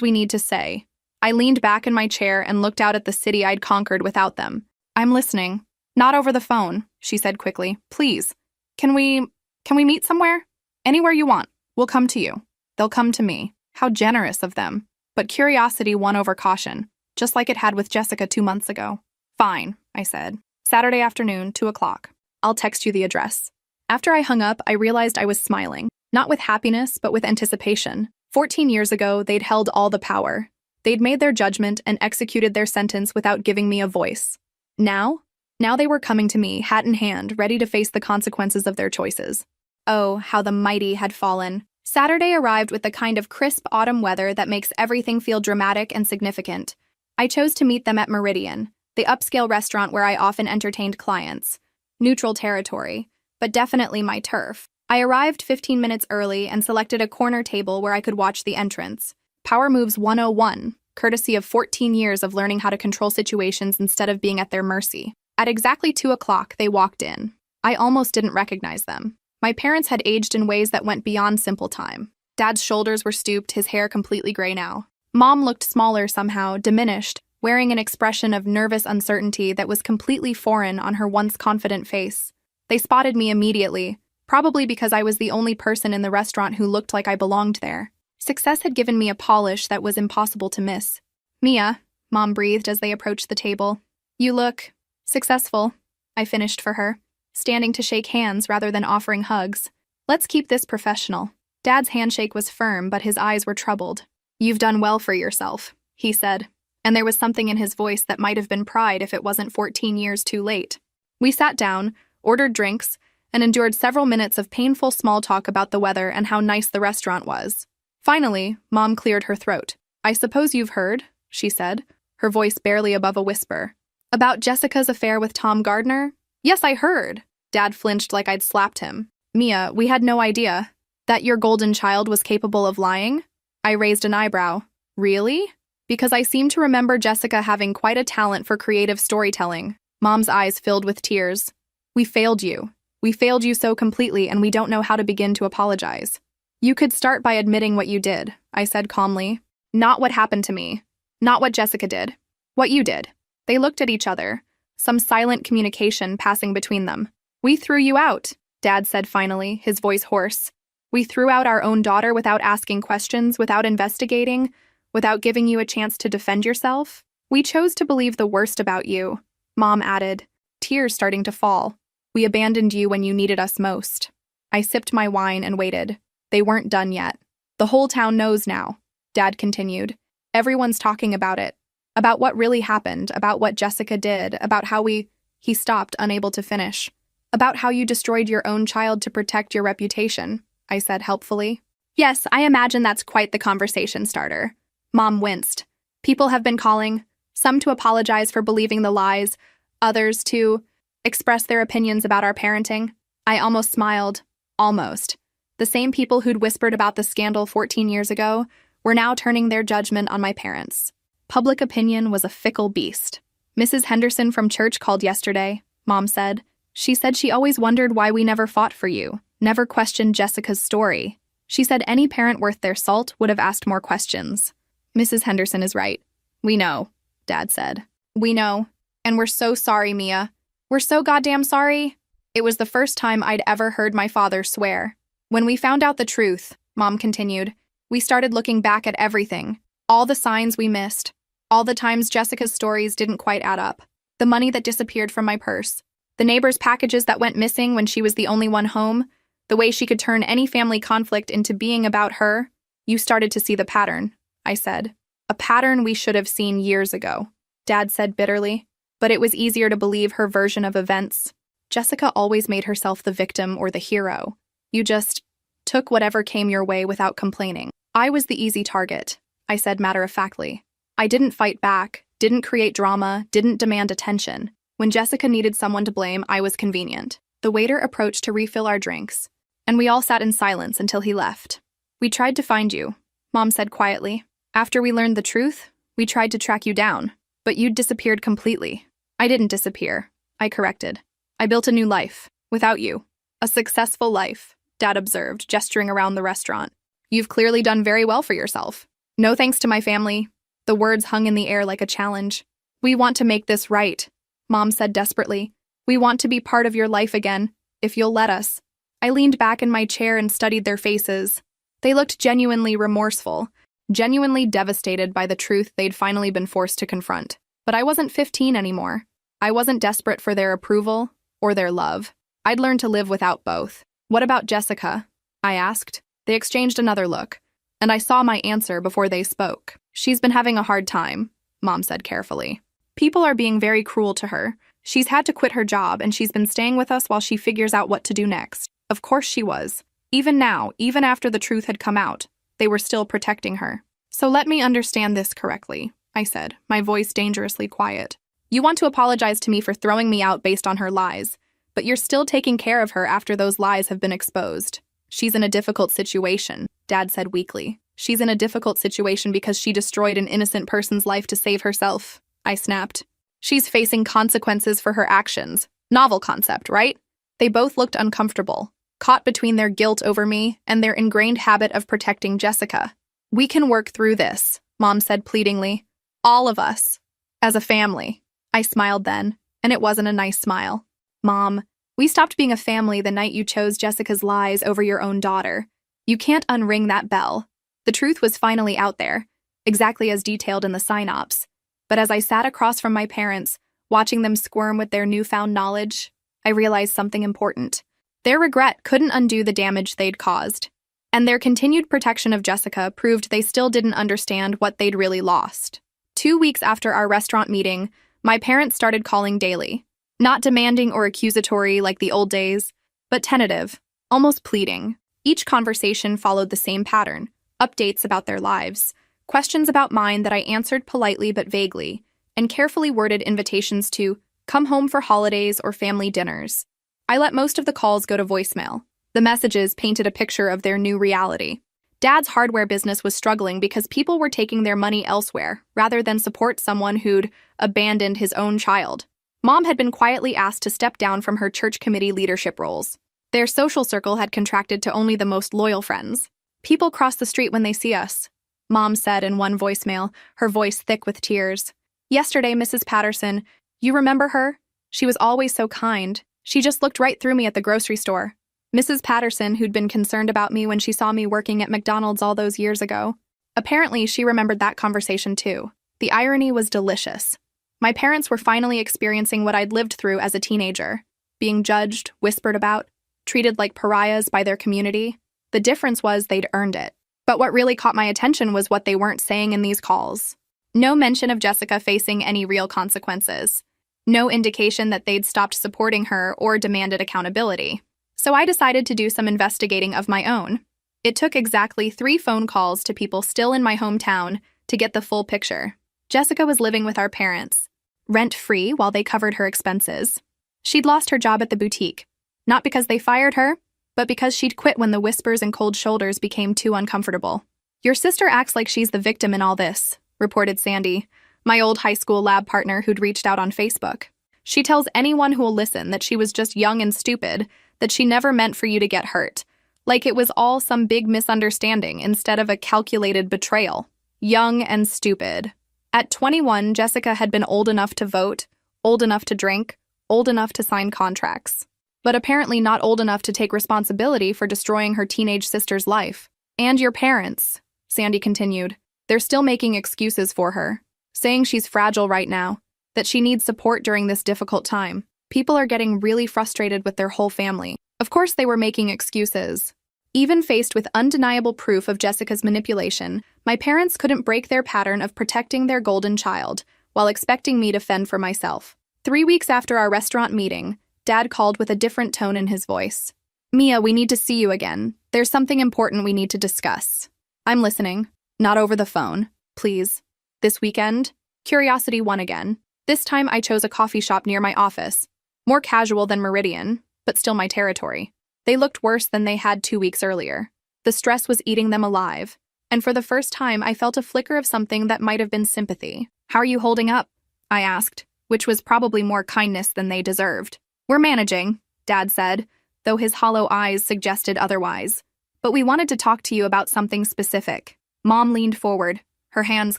we need to say. I leaned back in my chair and looked out at the city I'd conquered without them. I'm listening. Not over the phone, she said quickly. Please. Can we meet somewhere? Anywhere you want. We'll come to you. They'll come to me. How generous of them. But curiosity won over caution, just like it had with Jessica 2 months ago. Fine, I said. Saturday afternoon, 2 o'clock. I'll text you the address. After I hung up, I realized I was smiling, not with happiness, but with anticipation. 14 years ago, they'd held all the power. They'd made their judgment and executed their sentence without giving me a voice. Now they were coming to me, hat in hand, ready to face the consequences of their choices. Oh, how the mighty had fallen. Saturday arrived with the kind of crisp autumn weather that makes everything feel dramatic and significant. I chose to meet them at Meridian, the upscale restaurant where I often entertained clients. Neutral territory, but definitely my turf. I arrived 15 minutes early and selected a corner table where I could watch the entrance. Power Moves 101, courtesy of 14 years of learning how to control situations instead of being at their mercy. At exactly 2 o'clock, they walked in. I almost didn't recognize them. My parents had aged in ways that went beyond simple time. Dad's shoulders were stooped, his hair completely gray now. Mom looked smaller somehow, diminished, wearing an expression of nervous uncertainty that was completely foreign on her once confident face. They spotted me immediately, probably because I was the only person in the restaurant who looked like I belonged there. Success had given me a polish that was impossible to miss. Mia, Mom breathed as they approached the table. You look successful, I finished for her, standing to shake hands rather than offering hugs. Let's keep this professional. Dad's handshake was firm, but his eyes were troubled. You've done well for yourself, he said, and there was something in his voice that might have been pride if it wasn't 14 years too late. We sat down, ordered drinks, and endured several minutes of painful small talk about the weather and how nice the restaurant was. Finally, Mom cleared her throat. I suppose you've heard, she said, her voice barely above a whisper. About Jessica's affair with Tom Gardner? Yes, I heard. Dad flinched like I'd slapped him. Mia, we had no idea. That your golden child was capable of lying? I raised an eyebrow. Really? Because I seem to remember Jessica having quite a talent for creative storytelling. Mom's eyes filled with tears. We failed you. We failed you so completely, and we don't know how to begin to apologize. You could start by admitting what you did, I said calmly. Not what happened to me. Not what Jessica did. What you did. They looked at each other, some silent communication passing between them. We threw you out, Dad said finally, his voice hoarse. We threw out our own daughter without asking questions, without investigating, without giving you a chance to defend yourself. We chose to believe the worst about you, Mom added, tears starting to fall. We abandoned you when you needed us most. I sipped my wine and waited. They weren't done yet. The The whole town knows now, Dad continued. Everyone's talking about it. About what really happened, about what Jessica did, about how He stopped, unable to finish. About how you destroyed your own child to protect your reputation, I said helpfully. Yes, I imagine that's quite the conversation starter. Mom winced. People have been calling, some to apologize for believing the lies, others to express their opinions about our parenting. I almost smiled. Almost. The same people who'd whispered about the scandal 14 years ago were now turning their judgment on my parents. Public opinion was a fickle beast. Mrs. Henderson from church called yesterday, Mom said. She said she always wondered why we never fought for you, never questioned Jessica's story. She said any parent worth their salt would have asked more questions. Mrs. Henderson is right. We know, Dad said. We know. And we're so sorry, Mia. We're so goddamn sorry. It was the first time I'd ever heard my father swear. When we found out the truth, Mom continued, we started looking back at everything. All the signs we missed. All the times Jessica's stories didn't quite add up. The money that disappeared from my purse. The neighbor's packages that went missing when she was the only one home. The way she could turn any family conflict into being about her. You started to see the pattern, I said. A pattern we should have seen years ago, Dad said bitterly. But it was easier to believe her version of events. Jessica always made herself the victim or the hero. You just took whatever came your way without complaining. I was the easy target, I said matter-of-factly. I didn't fight back, didn't create drama, didn't demand attention. When Jessica needed someone to blame, I was convenient. The waiter approached to refill our drinks, and we all sat in silence until he left. We tried to find you, Mom said quietly. After we learned the truth, we tried to track you down, but you'd disappeared completely. I didn't disappear, I corrected. I built a new life, without you. A successful life, Dad observed, gesturing around the restaurant. You've clearly done very well for yourself. No thanks to my family. The words hung in the air like a challenge. We want to make this right, Mom said desperately. We want to be part of your life again, if you'll let us. I leaned back in my chair and studied their faces. They looked genuinely remorseful, genuinely devastated by the truth they'd finally been forced to confront. But I wasn't 15 anymore. I wasn't desperate for their approval or their love. I'd learned to live without both. What about Jessica? I asked. They exchanged another look, and I saw my answer before they spoke. She's been having a hard time, Mom said carefully. People are being very cruel to her. She's had to quit her job, and she's been staying with us while she figures out what to do next. Of course she was. Even now, even after the truth had come out, they were still protecting her. So let me understand this correctly, I said, my voice dangerously quiet. You want to apologize to me for throwing me out based on her lies, but you're still taking care of her after those lies have been exposed. She's in a difficult situation, Dad said weakly. She's in a difficult situation because she destroyed an innocent person's life to save herself, I snapped. She's facing consequences for her actions. Novel concept, right? They both looked uncomfortable, caught between their guilt over me and their ingrained habit of protecting Jessica. We can work through this, Mom said pleadingly. All of us. As a family. I smiled then, and it wasn't a nice smile. Mom, we stopped being a family the night you chose Jessica's lies over your own daughter. You can't unring that bell. The truth was finally out there, exactly as detailed in the synopsis. But as I sat across from my parents, watching them squirm with their newfound knowledge, I realized something important. Their regret couldn't undo the damage they'd caused, and their continued protection of Jessica proved they still didn't understand what they'd really lost. 2 weeks after our restaurant meeting, my parents started calling daily. Not demanding or accusatory like the old days, but tentative, almost pleading. Each conversation followed the same pattern. Updates about their lives, questions about mine that I answered politely but vaguely, and carefully worded invitations to come home for holidays or family dinners. I let most of the calls go to voicemail. The messages painted a picture of their new reality. Dad's hardware business was struggling because people were taking their money elsewhere, rather than support someone who'd abandoned his own child. Mom had been quietly asked to step down from her church committee leadership roles. Their social circle had contracted to only the most loyal friends. People cross the street when they see us, Mom said in one voicemail, her voice thick with tears. Yesterday, Mrs. Patterson, you remember her? She was always so kind. She just looked right through me at the grocery store. Mrs. Patterson, who'd been concerned about me when she saw me working at McDonald's all those years ago. Apparently, she remembered that conversation too. The irony was delicious. My parents were finally experiencing what I'd lived through as a teenager, being judged, whispered about, treated like pariahs by their community. The difference was they'd earned it. But what really caught my attention was what they weren't saying in these calls. No mention of Jessica facing any real consequences. No indication that they'd stopped supporting her or demanded accountability. So I decided to do some investigating of my own. It took exactly 3 phone calls to people still in my hometown to get the full picture. Jessica was living with our parents, rent-free while they covered her expenses. She'd lost her job at the boutique, not because they fired her, but because she'd quit when the whispers and cold shoulders became too uncomfortable. "Your sister acts like she's the victim in all this," reported Sandy, my old high school lab partner who'd reached out on Facebook. "She tells anyone who will listen that she was just young and stupid, that she never meant for you to get hurt. Like it was all some big misunderstanding instead of a calculated betrayal. Young and stupid." At 21, Jessica had been old enough to vote, old enough to drink, old enough to sign contracts. But apparently not old enough to take responsibility for destroying her teenage sister's life. "And your parents," Sandy continued. "They're still making excuses for her, saying she's fragile right now, that she needs support during this difficult time. People are getting really frustrated with their whole family." Of course they were making excuses. Even faced with undeniable proof of Jessica's manipulation, my parents couldn't break their pattern of protecting their golden child while expecting me to fend for myself. 3 weeks after our restaurant meeting, Dad called with a different tone in his voice. "Mia, we need to see you again. There's something important we need to discuss." "I'm listening." "Not over the phone, please." "This weekend?" Curiosity won again. This time I chose a coffee shop near my office. More casual than Meridian, but still my territory. They looked worse than they had 2 weeks earlier. The stress was eating them alive, and for the first time I felt a flicker of something that might have been sympathy. "How are you holding up?" I asked, which was probably more kindness than they deserved. "We're managing," Dad said, though his hollow eyes suggested otherwise. "But we wanted to talk to you about something specific." Mom leaned forward, her hands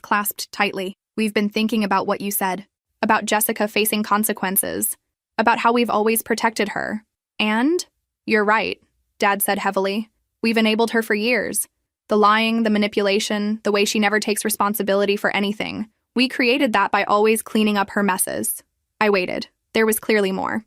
clasped tightly. "We've been thinking about what you said, about Jessica facing consequences, about how we've always protected her. And you're right," Dad said heavily. "We've enabled her for years. The lying, the manipulation, the way she never takes responsibility for anything. We created that by always cleaning up her messes." I waited. There was clearly more.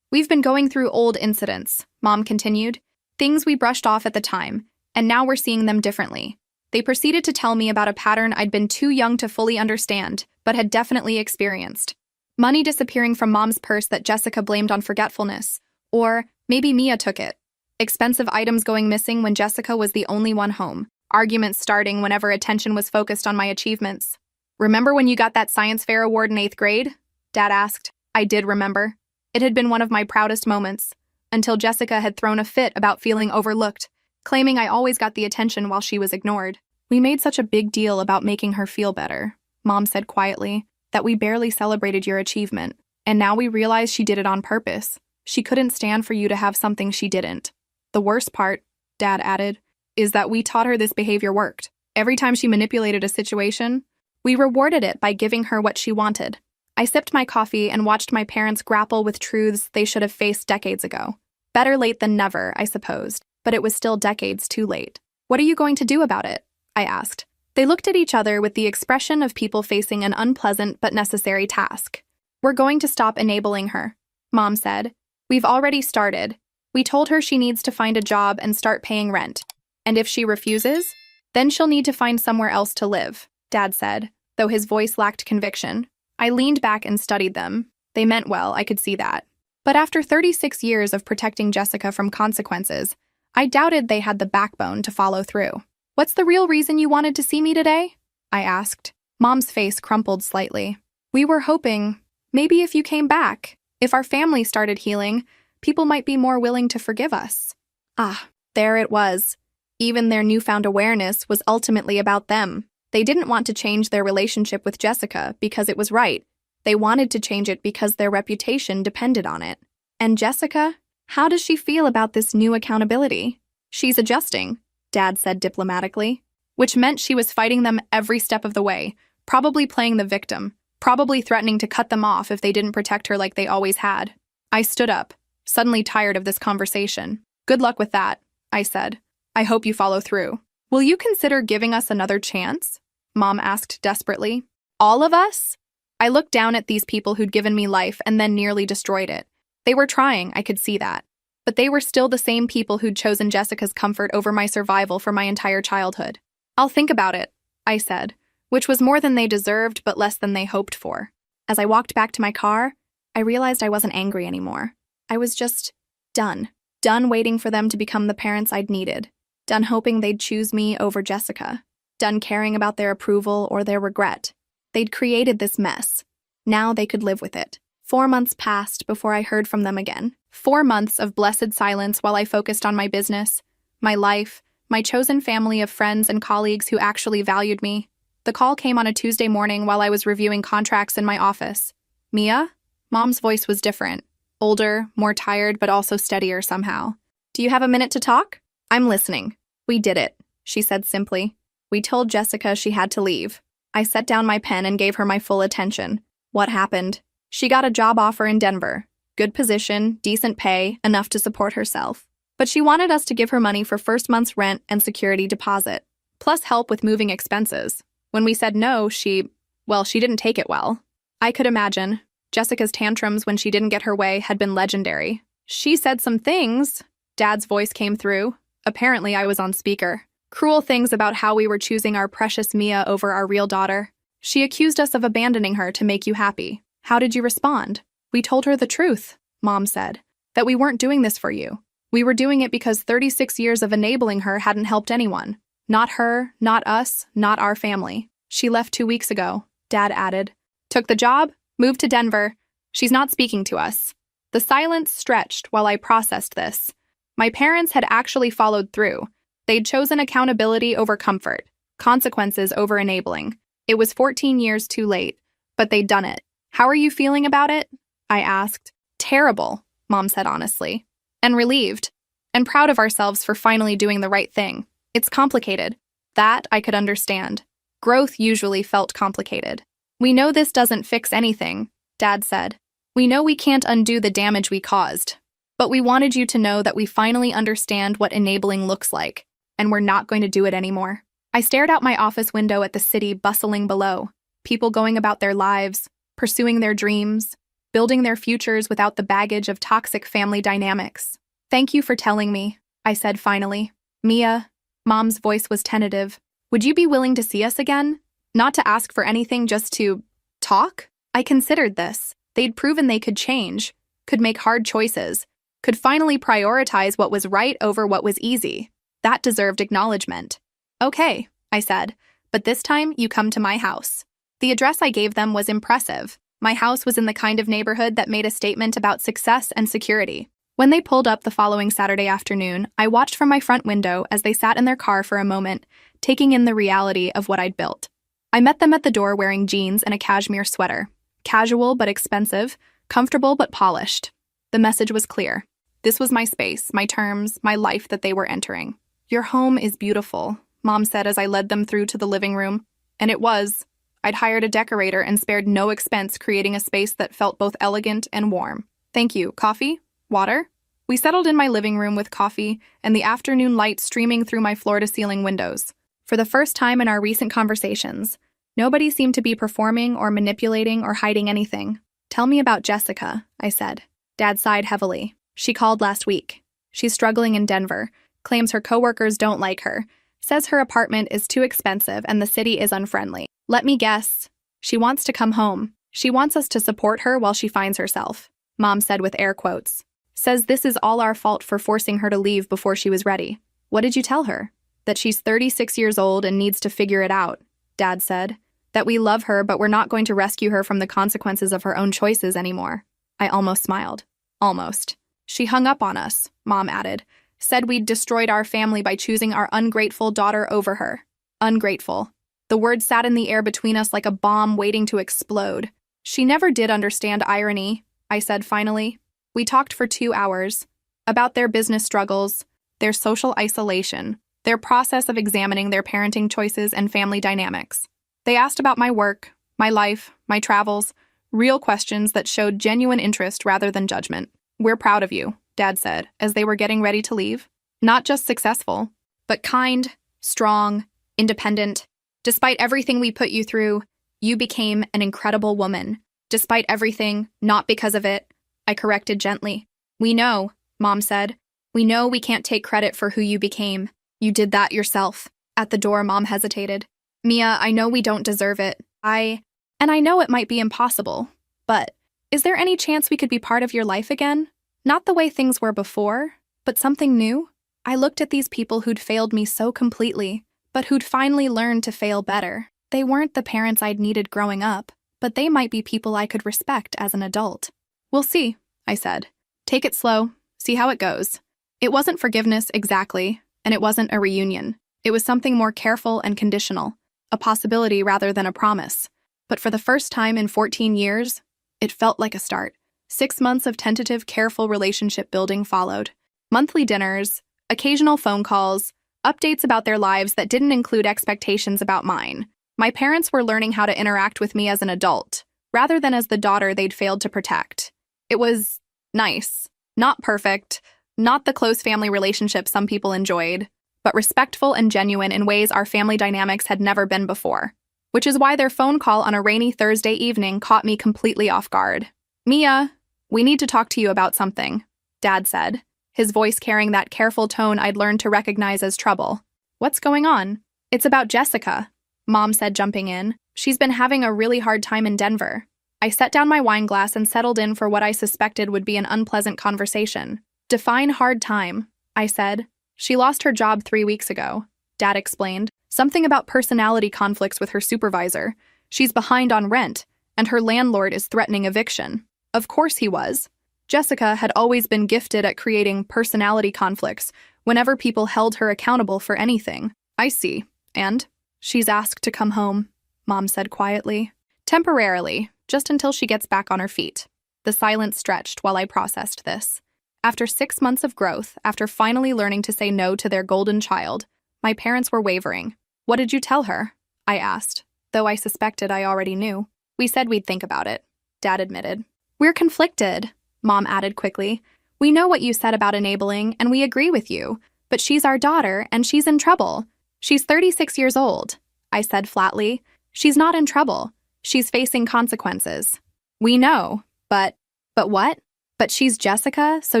"We've been going through old incidents," Mom continued. "Things we brushed off at the time, and now we're seeing them differently." They proceeded to tell me about a pattern I'd been too young to fully understand, but had definitely experienced. Money disappearing from Mom's purse that Jessica blamed on forgetfulness. Or maybe Mia took it. Expensive items going missing when Jessica was the only one home. Arguments starting whenever attention was focused on my achievements. "Remember when you got that science fair award in 8th grade?" Dad asked. I did remember. It had been one of my proudest moments, until Jessica had thrown a fit about feeling overlooked, claiming I always got the attention while she was ignored. "We made such a big deal about making her feel better," Mom said quietly, "that we barely celebrated your achievement. And now we realize she did it on purpose. She couldn't stand for you to have something she didn't. The worst part," Dad added, "is that we taught her this behavior worked. Every time she manipulated a situation, we rewarded it by giving her what she wanted." I sipped my coffee and watched my parents grapple with truths they should have faced decades ago. Better late than never, I supposed, but it was still decades too late. "What are you going to do about it?" I asked. They looked at each other with the expression of people facing an unpleasant but necessary task. "We're going to stop enabling her," Mom said. "We've already started. We told her she needs to find a job and start paying rent. And if she refuses, then she'll need to find somewhere else to live," Dad said, though his voice lacked conviction. I leaned back and studied them. They meant well, I could see that. But after 36 years of protecting Jessica from consequences, I doubted they had the backbone to follow through. "What's the real reason you wanted to see me today?" I asked. Mom's face crumpled slightly. "We were hoping, maybe if you came back, if our family started healing, people might be more willing to forgive us." Ah, there it was. Even their newfound awareness was ultimately about them. They didn't want to change their relationship with Jessica because it was right. They wanted to change it because their reputation depended on it. And Jessica? How does she feel about this new accountability? "She's adjusting," Dad said diplomatically, which meant she was fighting them every step of the way, probably playing the victim, probably threatening to cut them off if they didn't protect her like they always had. I stood up, suddenly tired of this conversation. "Good luck with that," I said. "I hope you follow through." "Will you consider giving us another chance?" Mom asked desperately. "All of us?" I looked down at these people who'd given me life and then nearly destroyed it. They were trying, I could see that. but they were still the same people who'd chosen Jessica's comfort over my survival for my entire childhood. "I'll think about it," I said, which was more than they deserved but less than they hoped for. As I walked back to my car, I realized I wasn't angry anymore. I was just done. Done waiting for them to become the parents I'd needed. Done hoping they'd choose me over Jessica. Done caring about their approval or their regret. They'd created this mess. Now they could live with it. 4 months passed before I heard from them again. 4 months of blessed silence while I focused on my business, my life, my chosen family of friends and colleagues who actually valued me. The call came on a Tuesday morning while I was reviewing contracts in my office. "Mia?" Mom's voice was different. Older, more tired, but also steadier somehow. "Do you have a minute to talk?" "I'm listening." "We did it," she said simply. "We told Jessica she had to leave." I set down my pen and gave her my full attention. "What happened?" "She got a job offer in Denver. Good position, decent pay, enough to support herself. But she wanted us to give her money for first month's rent and security deposit, plus help with moving expenses. When we said no, she didn't take it well. I could imagine. Jessica's tantrums when she didn't get her way had been legendary. She said some things." Dad's voice came through. Apparently, I was on speaker. "Cruel things about how we were choosing our precious Mia over our real daughter. She accused us of abandoning her to make you happy. How did you respond?" "We told her the truth," Mom said, "that we weren't doing this for you. We were doing it because 36 years of enabling her hadn't helped anyone. Not her, not us, not our family. She left 2 weeks ago," Dad added. "Took the job, moved to Denver. She's not speaking to us." The silence stretched while I processed this. My parents had actually followed through. They'd chosen accountability over comfort, consequences over enabling. It was 14 years too late, but they'd done it. "How are you feeling about it?" I asked. "Terrible," Mom said honestly. "And relieved. And proud of ourselves for finally doing the right thing. It's complicated." That I could understand. Growth usually felt complicated. "We know this doesn't fix anything," Dad said. "We know we can't undo the damage we caused. But we wanted you to know that we finally understand what enabling looks like, and we're not going to do it anymore." I stared out my office window at the city bustling below. People going about their lives, pursuing their dreams, building their futures without the baggage of toxic family dynamics. "Thank you for telling me," I said finally. "Mia," Mom's voice was tentative, "would you be willing to see us again? Not to ask for anything, just to talk?" I considered this. They'd proven they could change, could make hard choices, could finally prioritize what was right over what was easy. That deserved acknowledgement. "Okay," I said, "but this time you come to my house." The address I gave them was impressive. My house was in the kind of neighborhood that made a statement about success and security. When they pulled up the following Saturday afternoon, I watched from my front window as they sat in their car for a moment, taking in the reality of what I'd built. I met them at the door wearing jeans and a cashmere sweater. Casual but expensive, comfortable but polished. The message was clear. This was my space, my terms, my life that they were entering. "Your home is beautiful," Mom said as I led them through to the living room. And it was. I'd hired a decorator and spared no expense creating a space that felt both elegant and warm. "Thank you. Coffee? Water?" We settled in my living room with coffee and the afternoon light streaming through my floor-to-ceiling windows. For the first time in our recent conversations, nobody seemed to be performing or manipulating or hiding anything. "Tell me about Jessica," I said. Dad sighed heavily. "She called last week. She's struggling in Denver, claims her coworkers don't like her, says her apartment is too expensive and the city is unfriendly. Let me guess. She wants to come home. She wants us to support her while she finds herself," Mom said with air quotes. "Says this is all our fault for forcing her to leave before she was ready." "What did you tell her?" "That she's 36 years old and needs to figure it out," Dad said. "That we love her, but we're not going to rescue her from the consequences of her own choices anymore." I almost smiled. Almost. "She hung up on us," Mom added. "Said we'd destroyed our family by choosing our ungrateful daughter over her." Ungrateful. The word sat in the air between us like a bomb waiting to explode. "She never did understand irony," I said finally. We talked for 2 hours. About their business struggles, their social isolation, their process of examining their parenting choices and family dynamics. They asked about my work, my life, my travels, real questions that showed genuine interest rather than judgment. "We're proud of you," Dad said, as they were getting ready to leave. "Not just successful, but kind, strong, independent. Despite everything we put you through, you became an incredible woman. Despite everything, not because of it," I corrected gently. "We know," Mom said. We know we can't take credit for who you became. You did that yourself. At the door, Mom hesitated. Mia, I know we don't deserve it. And I know it might be impossible, but is there any chance we could be part of your life again? Not the way things were before, but something new? I looked at these people who'd failed me so completely, but who'd finally learned to fail better. They weren't the parents I'd needed growing up, but they might be people I could respect as an adult. We'll see, I said. Take it slow, see how it goes. It wasn't forgiveness exactly, and it wasn't a reunion. It was something more careful and conditional, a possibility rather than a promise. But for the first time in 14 years, it felt like a start. 6 months of tentative, careful relationship building followed. Monthly dinners, occasional phone calls, updates about their lives that didn't include expectations about mine. My parents were learning how to interact with me as an adult, rather than as the daughter they'd failed to protect. It was nice. Not perfect, not the close family relationship some people enjoyed, but respectful and genuine in ways our family dynamics had never been before. Which is why their phone call on a rainy Thursday evening caught me completely off guard. Mia, we need to talk to you about something, Dad said, his voice carrying that careful tone I'd learned to recognize as trouble. What's going on? It's about Jessica, Mom said, jumping in. She's been having a really hard time in Denver. I set down my wine glass and settled in for what I suspected would be an unpleasant conversation. Define hard time, I said. She lost her job 3 weeks ago, Dad explained. Something about personality conflicts with her supervisor. She's behind on rent, and her landlord is threatening eviction. Of course he was. Jessica had always been gifted at creating personality conflicts whenever people held her accountable for anything. I see. And? She's asked to come home, Mom said quietly. Temporarily, just until she gets back on her feet. The silence stretched while I processed this. After 6 months of growth, after finally learning to say no to their golden child, my parents were wavering. What did you tell her? I asked, though I suspected I already knew. We said we'd think about it, Dad admitted. We're conflicted, Mom added quickly. We know what you said about enabling, and we agree with you, but she's our daughter, and she's in trouble. She's 36 years old, I said flatly. She's not in trouble. She's facing consequences. We know, but what? But she's Jessica, so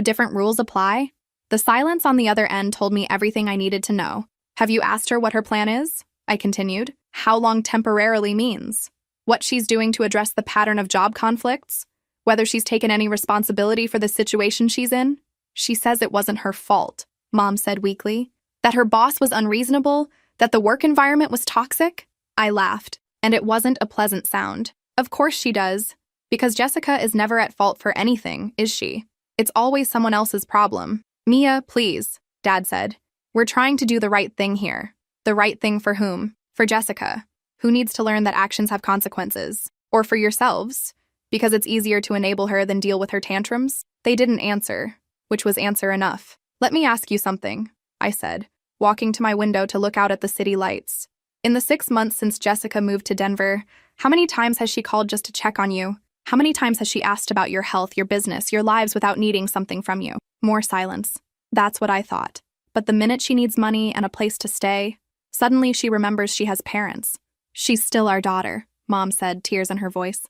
different rules apply? The silence on the other end told me everything I needed to know. Have you asked her what her plan is? I continued. How long temporarily means? What she's doing to address the pattern of job conflicts? Whether she's taken any responsibility for the situation she's in? She says it wasn't her fault, Mom said weakly. That her boss was unreasonable? That the work environment was toxic? I laughed, and it wasn't a pleasant sound. Of course she does. Because Jessica is never at fault for anything, is she? It's always someone else's problem. Mia, please, Dad said. We're trying to do the right thing here. The right thing for whom? For Jessica, who needs to learn that actions have consequences. Or for yourselves, because it's easier to enable her than deal with her tantrums? They didn't answer, which was answer enough. Let me ask you something, I said, walking to my window to look out at the city lights. In the 6 months since Jessica moved to Denver, how many times has she called just to check on you? How many times has she asked about your health, your business, your lives without needing something from you? More silence. That's what I thought. But the minute she needs money and a place to stay, suddenly she remembers she has parents. She's still our daughter, Mom said, tears in her voice.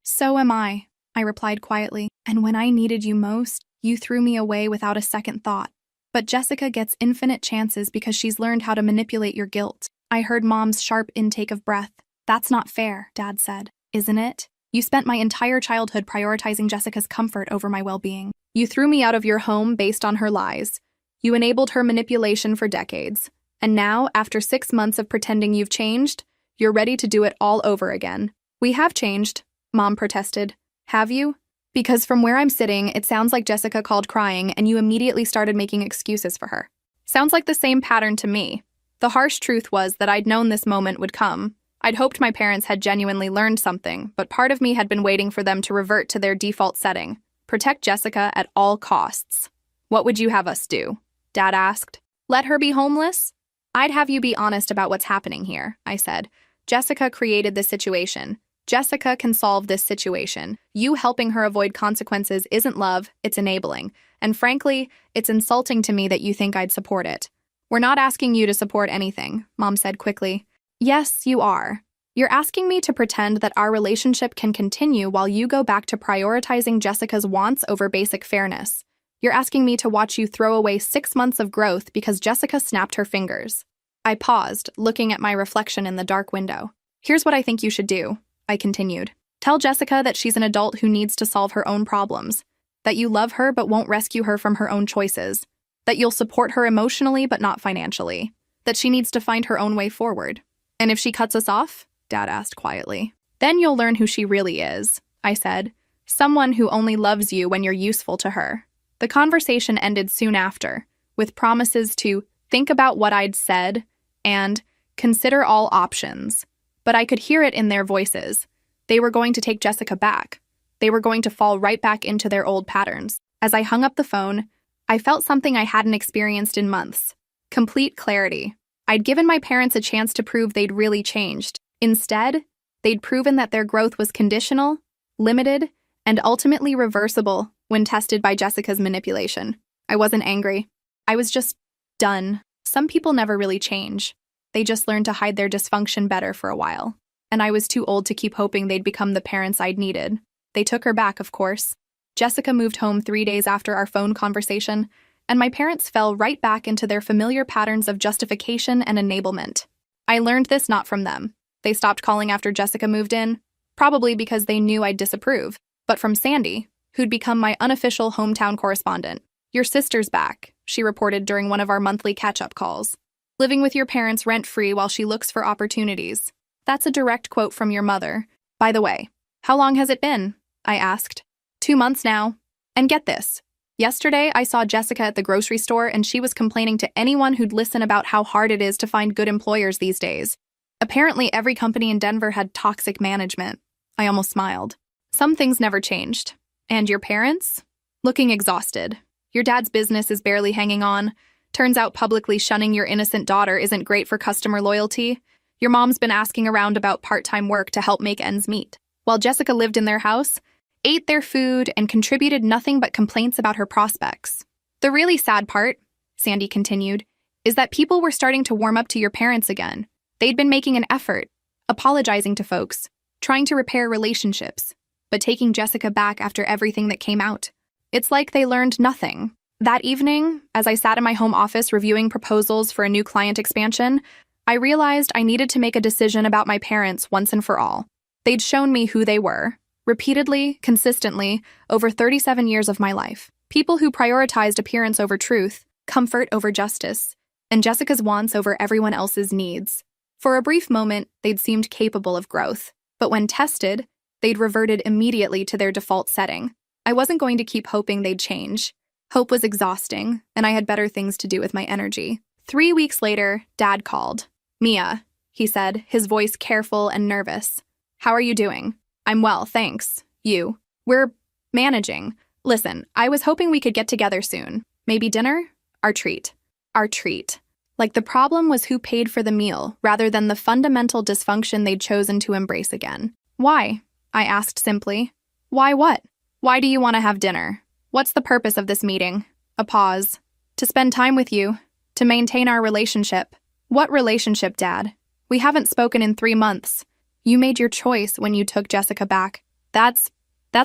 So am I replied quietly. And when I needed you most, you threw me away without a second thought. But Jessica gets infinite chances because she's learned how to manipulate your guilt. I heard Mom's sharp intake of breath. That's not fair, Dad said. Isn't it? You spent my entire childhood prioritizing Jessica's comfort over my well-being. You threw me out of your home based on her lies. You enabled her manipulation for decades. And now, after 6 months of pretending you've changed, you're ready to do it all over again. We have changed, Mom protested. Have you? Because from where I'm sitting, it sounds like Jessica called crying and you immediately started making excuses for her. Sounds like the same pattern to me. The harsh truth was that I'd known this moment would come. I'd hoped my parents had genuinely learned something, but part of me had been waiting for them to revert to their default setting. Protect Jessica at all costs. What would you have us do? Dad asked. Let her be homeless? I'd have you be honest about what's happening here, I said. Jessica created this situation. Jessica can solve this situation. You helping her avoid consequences isn't love, it's enabling. And frankly, it's insulting to me that you think I'd support it. We're not asking you to support anything, Mom said quickly. Yes, you are. You're asking me to pretend that our relationship can continue while you go back to prioritizing Jessica's wants over basic fairness. You're asking me to watch you throw away 6 months of growth because Jessica snapped her fingers. I paused, looking at my reflection in the dark window. Here's what I think you should do, I continued. Tell Jessica that she's an adult who needs to solve her own problems, that you love her but won't rescue her from her own choices, that you'll support her emotionally but not financially, that she needs to find her own way forward. And if she cuts us off? Dad asked quietly. Then you'll learn who she really is, I said. Someone who only loves you when you're useful to her. The conversation ended soon after, with promises to think about what I'd said and consider all options. But I could hear it in their voices. They were going to take Jessica back. They were going to fall right back into their old patterns. As I hung up the phone, I felt something I hadn't experienced in months. Complete clarity. I'd given my parents a chance to prove they'd really changed. Instead, they'd proven that their growth was conditional, limited, and ultimately reversible when tested by Jessica's manipulation. I wasn't angry. I was just done. Some people never really change. They just learn to hide their dysfunction better for a while. And I was too old to keep hoping they'd become the parents I'd needed. They took her back, of course. Jessica moved home 3 days after our phone conversation, and my parents fell right back into their familiar patterns of justification and enablement. I learned this not from them. They stopped calling after Jessica moved in, probably because they knew I'd disapprove, but from Sandy, who'd become my unofficial hometown correspondent. Your sister's back, she reported during one of our monthly catch-up calls. Living with your parents rent-free while she looks for opportunities. That's a direct quote from your mother. By the way, how long has it been? I asked. 2 months now. And get this. Yesterday, I saw Jessica at the grocery store and she was complaining to anyone who'd listen about how hard it is to find good employers these days. Apparently, every company in Denver had toxic management. I almost smiled. Some things never changed. And your parents? Looking exhausted. Your dad's business is barely hanging on. Turns out publicly shunning your innocent daughter isn't great for customer loyalty. Your mom's been asking around about part-time work to help make ends meet. While Jessica lived in their house, ate their food, and contributed nothing but complaints about her prospects. The really sad part, Sandy continued, is that people were starting to warm up to your parents again. They'd been making an effort, apologizing to folks, trying to repair relationships, but taking Jessica back after everything that came out. It's like they learned nothing. That evening, as I sat in my home office reviewing proposals for a new client expansion, I realized I needed to make a decision about my parents once and for all. They'd shown me who they were, repeatedly, consistently, over 37 years of my life. People who prioritized appearance over truth, comfort over justice, and Jessica's wants over everyone else's needs. For a brief moment, they'd seemed capable of growth, but when tested, they'd reverted immediately to their default setting. I wasn't going to keep hoping they'd change. Hope was exhausting, and I had better things to do with my energy. 3 weeks later, Dad called. Mia, he said, his voice careful and nervous. How are you doing? I'm well, thanks. You? We're managing. Listen, I was hoping we could get together soon. Maybe dinner? Our treat. Our treat. Like the problem was who paid for the meal, rather than the fundamental dysfunction they'd chosen to embrace again. Why? I asked simply. Why what? Why do you want to have dinner? What's the purpose of this meeting? A pause. To spend time with you. To maintain our relationship. What relationship, Dad? We haven't spoken in 3 months. You made your choice when you took Jessica back. That's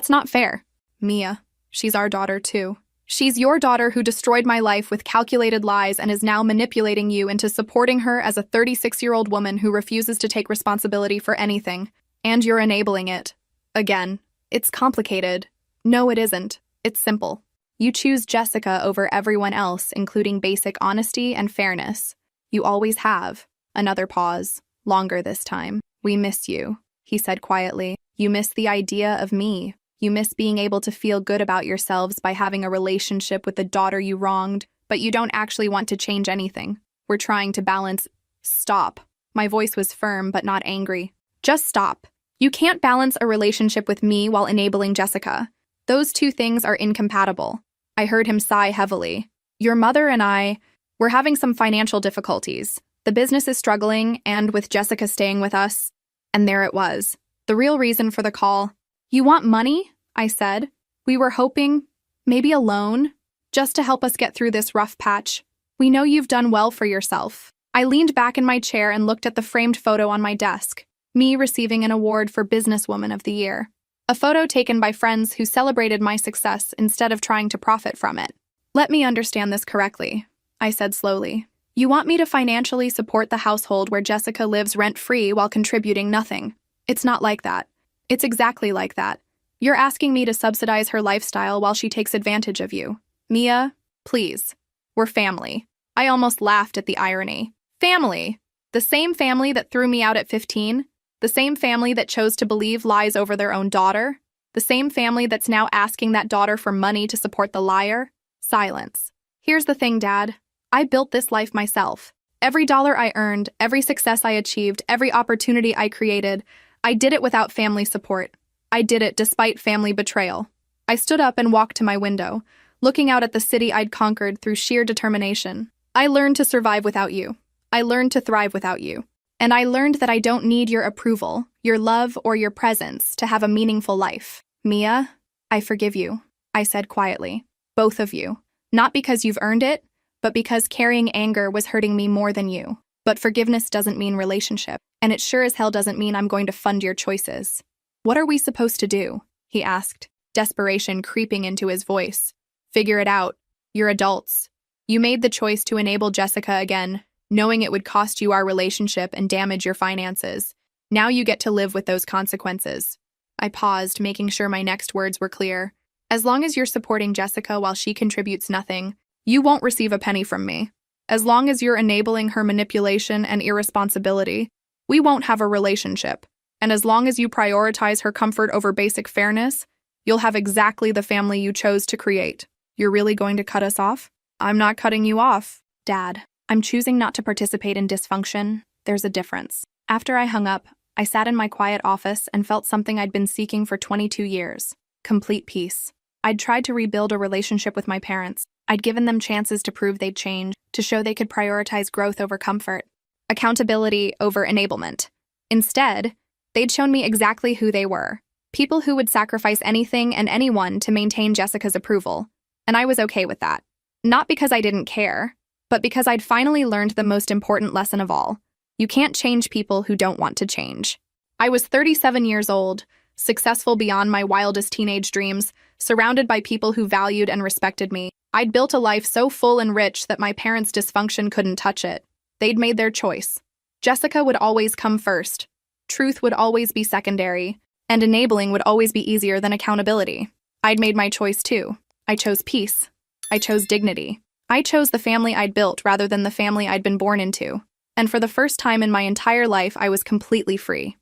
not fair. Mia, she's our daughter too. She's your daughter who destroyed my life with calculated lies and is now manipulating you into supporting her as a 36-year-old woman who refuses to take responsibility for anything. And you're enabling it. Again, it's complicated. No, it isn't. It's simple. You choose Jessica over everyone else, including basic honesty and fairness. You always have. Another pause. Longer this time. We miss you, he said quietly. You miss the idea of me. You miss being able to feel good about yourselves by having a relationship with the daughter you wronged, but you don't actually want to change anything. We're trying to balance. Stop. My voice was firm but not angry. Just stop. You can't balance a relationship with me while enabling Jessica. Those two things are incompatible. I heard him sigh heavily. Your mother and we're having some financial difficulties. The business is struggling, and with Jessica staying with us, and there it was. The real reason for the call. You want money? I said. We were hoping, maybe a loan, just to help us get through this rough patch. We know you've done well for yourself. I leaned back in my chair and looked at the framed photo on my desk, me receiving an award for Businesswoman of the Year. A photo taken by friends who celebrated my success instead of trying to profit from it. Let me understand this correctly, I said slowly. You want me to financially support the household where Jessica lives rent-free while contributing nothing. It's not like that. It's exactly like that. You're asking me to subsidize her lifestyle while she takes advantage of you. Mia, please. We're family. I almost laughed at the irony. Family. The same family that threw me out at 15. The same family that chose to believe lies over their own daughter. The same family that's now asking that daughter for money to support the liar. Silence. Here's the thing, Dad. I built this life myself. Every dollar I earned, every success I achieved, every opportunity I created, I did it without family support. I did it despite family betrayal. I stood up and walked to my window, looking out at the city I'd conquered through sheer determination. I learned to survive without you. I learned to thrive without you. And I learned that I don't need your approval, your love, or your presence to have a meaningful life. Mia, I forgive you, I said quietly. Both of you. Not because you've earned it, but because carrying anger was hurting me more than you. But forgiveness doesn't mean relationship, and it sure as hell doesn't mean I'm going to fund your choices. What are we supposed to do? He asked, desperation creeping into his voice. Figure it out. You're adults. You made the choice to enable Jessica again, knowing it would cost you our relationship and damage your finances. Now you get to live with those consequences. I paused, making sure my next words were clear. As long as you're supporting Jessica while she contributes nothing, you won't receive a penny from me. As long as you're enabling her manipulation and irresponsibility, we won't have a relationship. And as long as you prioritize her comfort over basic fairness, you'll have exactly the family you chose to create. You're really going to cut us off? I'm not cutting you off. Dad, I'm choosing not to participate in dysfunction. There's a difference. After I hung up, I sat in my quiet office and felt something I'd been seeking for 22 years. Complete peace. I'd tried to rebuild a relationship with my parents. I'd given them chances to prove they'd change, to show they could prioritize growth over comfort, accountability over enablement. Instead, they'd shown me exactly who they were, people who would sacrifice anything and anyone to maintain Jessica's approval. And I was okay with that. Not because I didn't care, but because I'd finally learned the most important lesson of all. You can't change people who don't want to change. I was 37 years old, successful beyond my wildest teenage dreams, surrounded by people who valued and respected me. I'd built a life so full and rich that my parents' dysfunction couldn't touch it. They'd made their choice. Jessica would always come first. Truth would always be secondary, and enabling would always be easier than accountability. I'd made my choice too. I chose peace. I chose dignity. I chose the family I'd built rather than the family I'd been born into. And for the first time in my entire life, I was completely free.